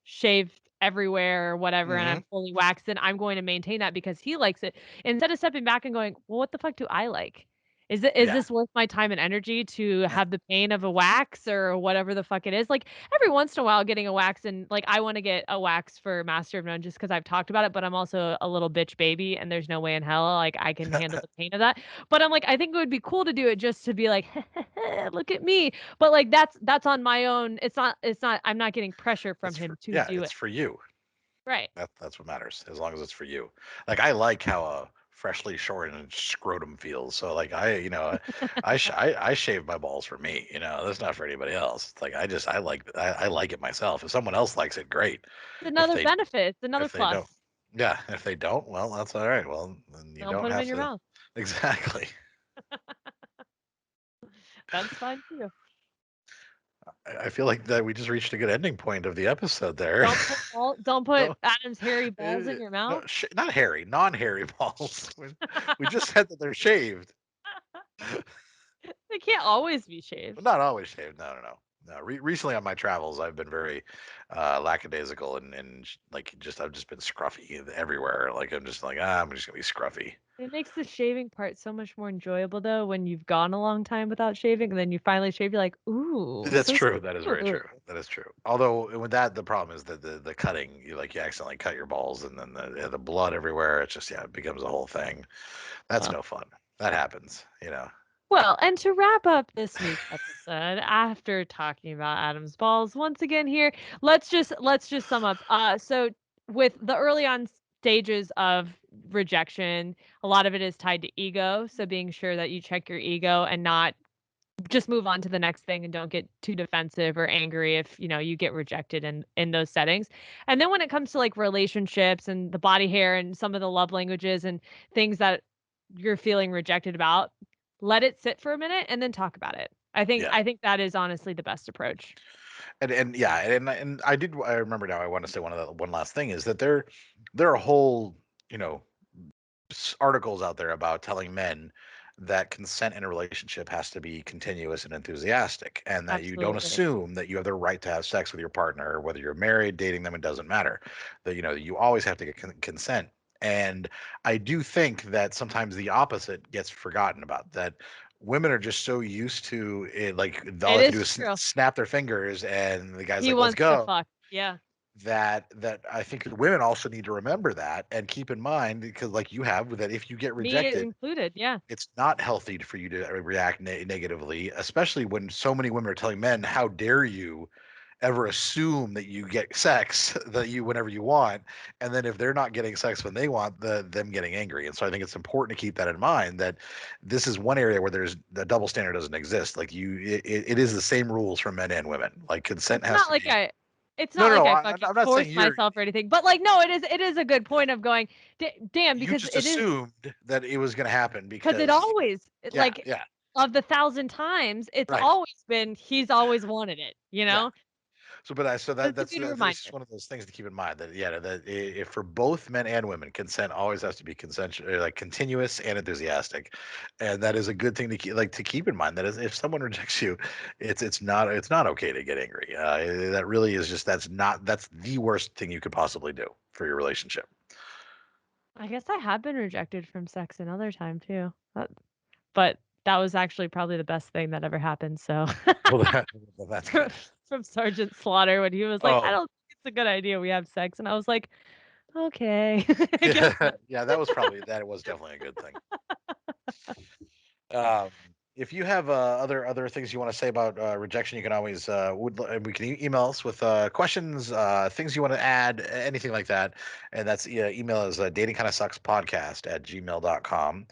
shaved everywhere or whatever and Hmm. I'm fully waxed, then I'm going to maintain that because he likes it. Instead of stepping back and going, "Well, what the fuck do I like? Is Yeah. this worth my time and energy to Yeah. have the pain of a wax or whatever the fuck it is?" Like every once in a while getting a wax, and like I want to get a wax for Master of None just because I've talked about it, but I'm also a little bitch baby and there's no way in hell like I can handle the pain of that. But I'm like, I think it would be cool to do it just to be like, look at me. But like that's on my own. It's not I'm not getting pressure from him to do It's it. for you. Right. That's what matters, as long as it's for you. Like I like how a freshly shortened scrotum feels. So like I shave my balls for me. That's not for anybody else. It's like I like it myself. If someone else likes it, great. It's If another they benefit. It's another if they plus. don't, yeah. If they don't, well, that's all right. Well, then you Don't put don't them have in your to. mouth. Exactly. That's fine too. I feel like that we just reached a good ending point of the episode there. Don't put No, Adam's hairy balls in your no, mouth. not hairy, non-hairy balls. We just said that they're shaved. They can't always be shaved. Not always shaved. No, no, no. No. Recently on my travels, I've been very lackadaisical and I've just been scruffy everywhere. Like I'm just like I'm just gonna be scruffy. It makes the shaving part so much more enjoyable though when you've gone a long time without shaving and then you finally shave, you're like, ooh, That's so true. That is very smooth. true. That is true. Although with that, the problem is that the cutting, you accidentally cut your balls and then the blood everywhere. It's just it becomes a whole thing. That's Well, no fun. That happens. Well, and to wrap up this week's episode, after talking about Adam's balls once again here, let's just sum up. So with the early on stages of rejection, a lot of it is tied to ego. So being sure that you check your ego and not just move on to the next thing and don't get too defensive or angry if you get rejected in those settings. And then when it comes to like relationships and the body hair and some of the love languages and things that you're feeling rejected about, let it sit for a minute and then talk about it. i think Yeah. i think that is honestly the best approach. And yeah, and I remember now. I want to say one last thing is that there are whole you know articles out there about telling men that consent in a relationship has to be continuous and enthusiastic, and that you don't Absolutely. assume that you have the right to have sex with your partner, whether you're married, dating them, it doesn't matter. That you always have to get consent. And I do think that sometimes the opposite gets forgotten about. That women are just so used to it, like all It they have to do is is true. snap their fingers, and the guy's He like, "Let's wants to go." fuck. Yeah. That I think the women also need to remember that and keep in mind, because like you have, that if you get Me rejected, included. Yeah. it's not healthy for you to react negatively, especially when so many women are telling men, "How dare you ever assume that you get sex that you whenever you want?" And then if they're not getting sex when they want, them getting angry. And so I think it's important to keep that in mind, that this is one area where there's the double standard doesn't exist. Like it is the same rules for men and women. Like consent It's has not to like be. I it's No, not no, like no. I fucking I'm not saying forced myself or anything, but like no, it is a good point of going, damn, you because just it is assumed that it was going to happen because it because always yeah, like yeah. of the 1,000 times, it's Right. always been he's always wanted it, you Yeah. know? So, but I so that It's a that's good it's just reminder. one of those things to keep in mind that that if for both men and women, consent always has to be consensual, like continuous and enthusiastic, and that is a good thing to keep in mind. That is, if someone rejects you, it's not okay to get angry. That really is just that's the worst thing you could possibly do for your relationship. I guess I have been rejected from sex another time too. But that was actually probably the best thing that ever happened, so Well, well, that's from good. from Sergeant Slaughter when he was like, "I Oh, don't think it's a good idea we have sex," and I was like, "Okay, I guess yeah, not." yeah. That was definitely a good thing. Um, if you have other things you want to say about rejection, you can always we can email us with questions, things you want to add, anything like that. And that's email is datingkindasuckspodcast@gmail.com.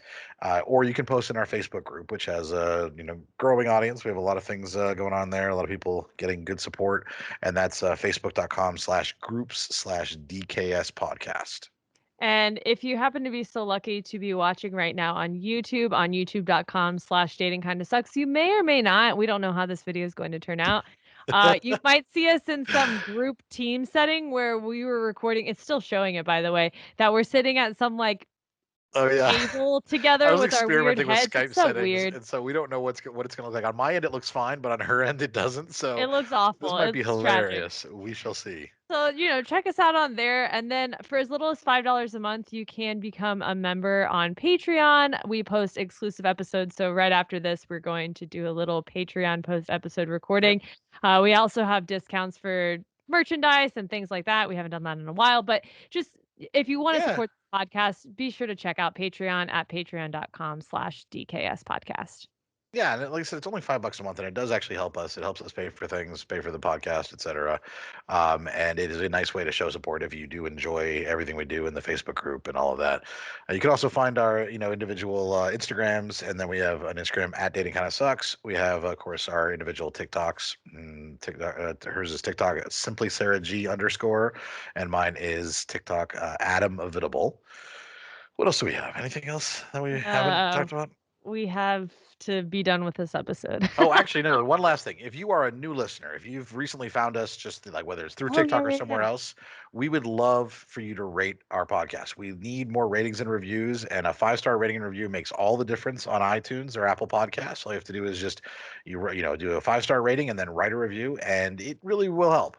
Or you can post in our Facebook group, which has a growing audience. We have a lot of things going on there, a lot of people getting good support, and that's facebook.com/groups/DKS podcast. And if you happen to be so lucky to be watching right now on youtube.com/datingkindasucks, you may or may not, we don't know how this video is going to turn out. You might see us in some group team setting where we were recording. It's still showing it, by the way, that we're sitting at some like Oh yeah. table I together was with our weird experimenting with heads. It's Skype so settings, weird. and so we don't know what it's going to look like. On my end, it looks fine, but on her end, it doesn't. It So looks this awful. might be It's tragic. hilarious. We shall see. So, check us out on there. And then for as little as $5 a month, you can become a member on Patreon. We post exclusive episodes. So, right after this, we're going to do a little Patreon post episode Yep. recording. We also have discounts for merchandise and things like that. We haven't done that in a while, but just if you want to Yeah. support the podcast, be sure to check out Patreon at patreon.com/DKS podcast. Yeah, and like I said, it's only $5 a month, and it does actually help us. It helps us pay for things, pay for the podcast, etc. And it is a nice way to show support if you do enjoy everything we do in the Facebook group and all of that. You can also find our individual Instagrams, and then we have an Instagram at Dating Kinda Sucks. We have, of course, our individual TikToks. TikTok, hers is TikTok simply Sarah G _, and mine is TikTok Adam Avitable. What else do we have? Anything else that we haven't Uh, talked about? we have to be done with this episode. Oh, actually, no. One last thing. If you are a new listener, if you've recently found us, just like whether it's through Oh, yeah, TikTok or yeah, somewhere yeah. else, we would love for you to rate our podcast. We need more ratings and reviews, and a 5-star rating and review makes all the difference on iTunes or Apple Podcasts. All you have to do is just do a 5-star rating and then write a review, and it really will help.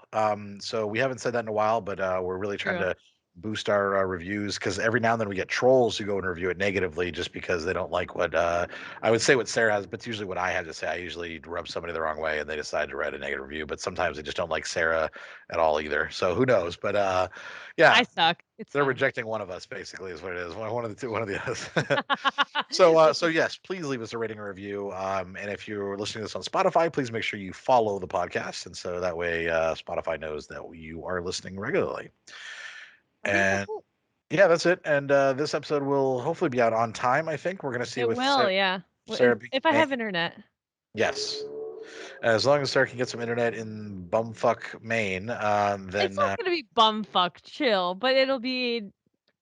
So we haven't said that in a while, but we're really trying True. to boost our reviews, because every now and then we get trolls who go and review it negatively just because they don't like what I would say what Sarah has, but it's usually what I have to say. I usually rub somebody the wrong way and they decide to write a negative review, but sometimes they just don't like Sarah at all either. So who knows? But yeah, I suck. It's they're fine. rejecting one of us basically is what it is. One of the two, one of the others. So yes, please leave us a rating or review. And if you're listening to this on Spotify, please make sure you follow the podcast, and so that way Spotify knows that you are listening regularly. I think that's And it. yeah, that's it. And this episode will hopefully be out on time. I think we're gonna see It with will, yeah. Sarah. If I have internet. Yes. As long as Sarah can get some internet in bumfuck Maine, It's then not gonna be bumfuck chill, but it'll be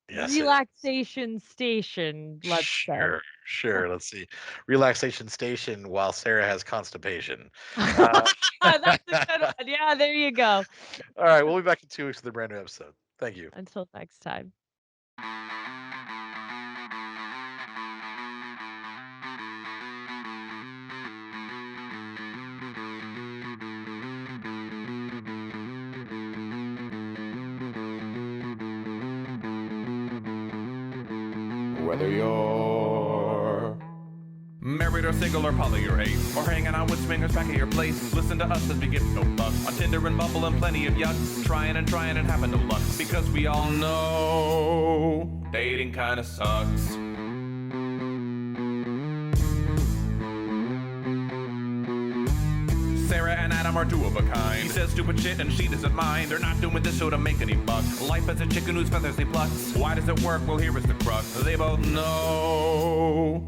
yes, it is. relaxation station, let's say. Sure. Let's see. Relaxation station while Sarah has constipation. Uh, That's a good one. Yeah, there you go. all right, we'll be back in 2 weeks with a brand new episode. Thank you. Until next time. Whether you're married or single or poly or ace, or hanging out with swingers back at your place, listen to us as we give no fuck on Tinder and Bumble and plenty of yucks, trying and having no luck, because we all know dating kinda sucks. Sarah and Adam are two of a kind. He says stupid shit and she doesn't mind. They're not doing this show to make any buck. Life as a chicken whose feathers they pluck. Why does it work? Well, here is the crux. They both know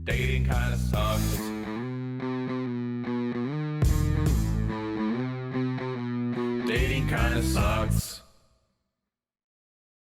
dating kinda sucks. Dating kinda sucks.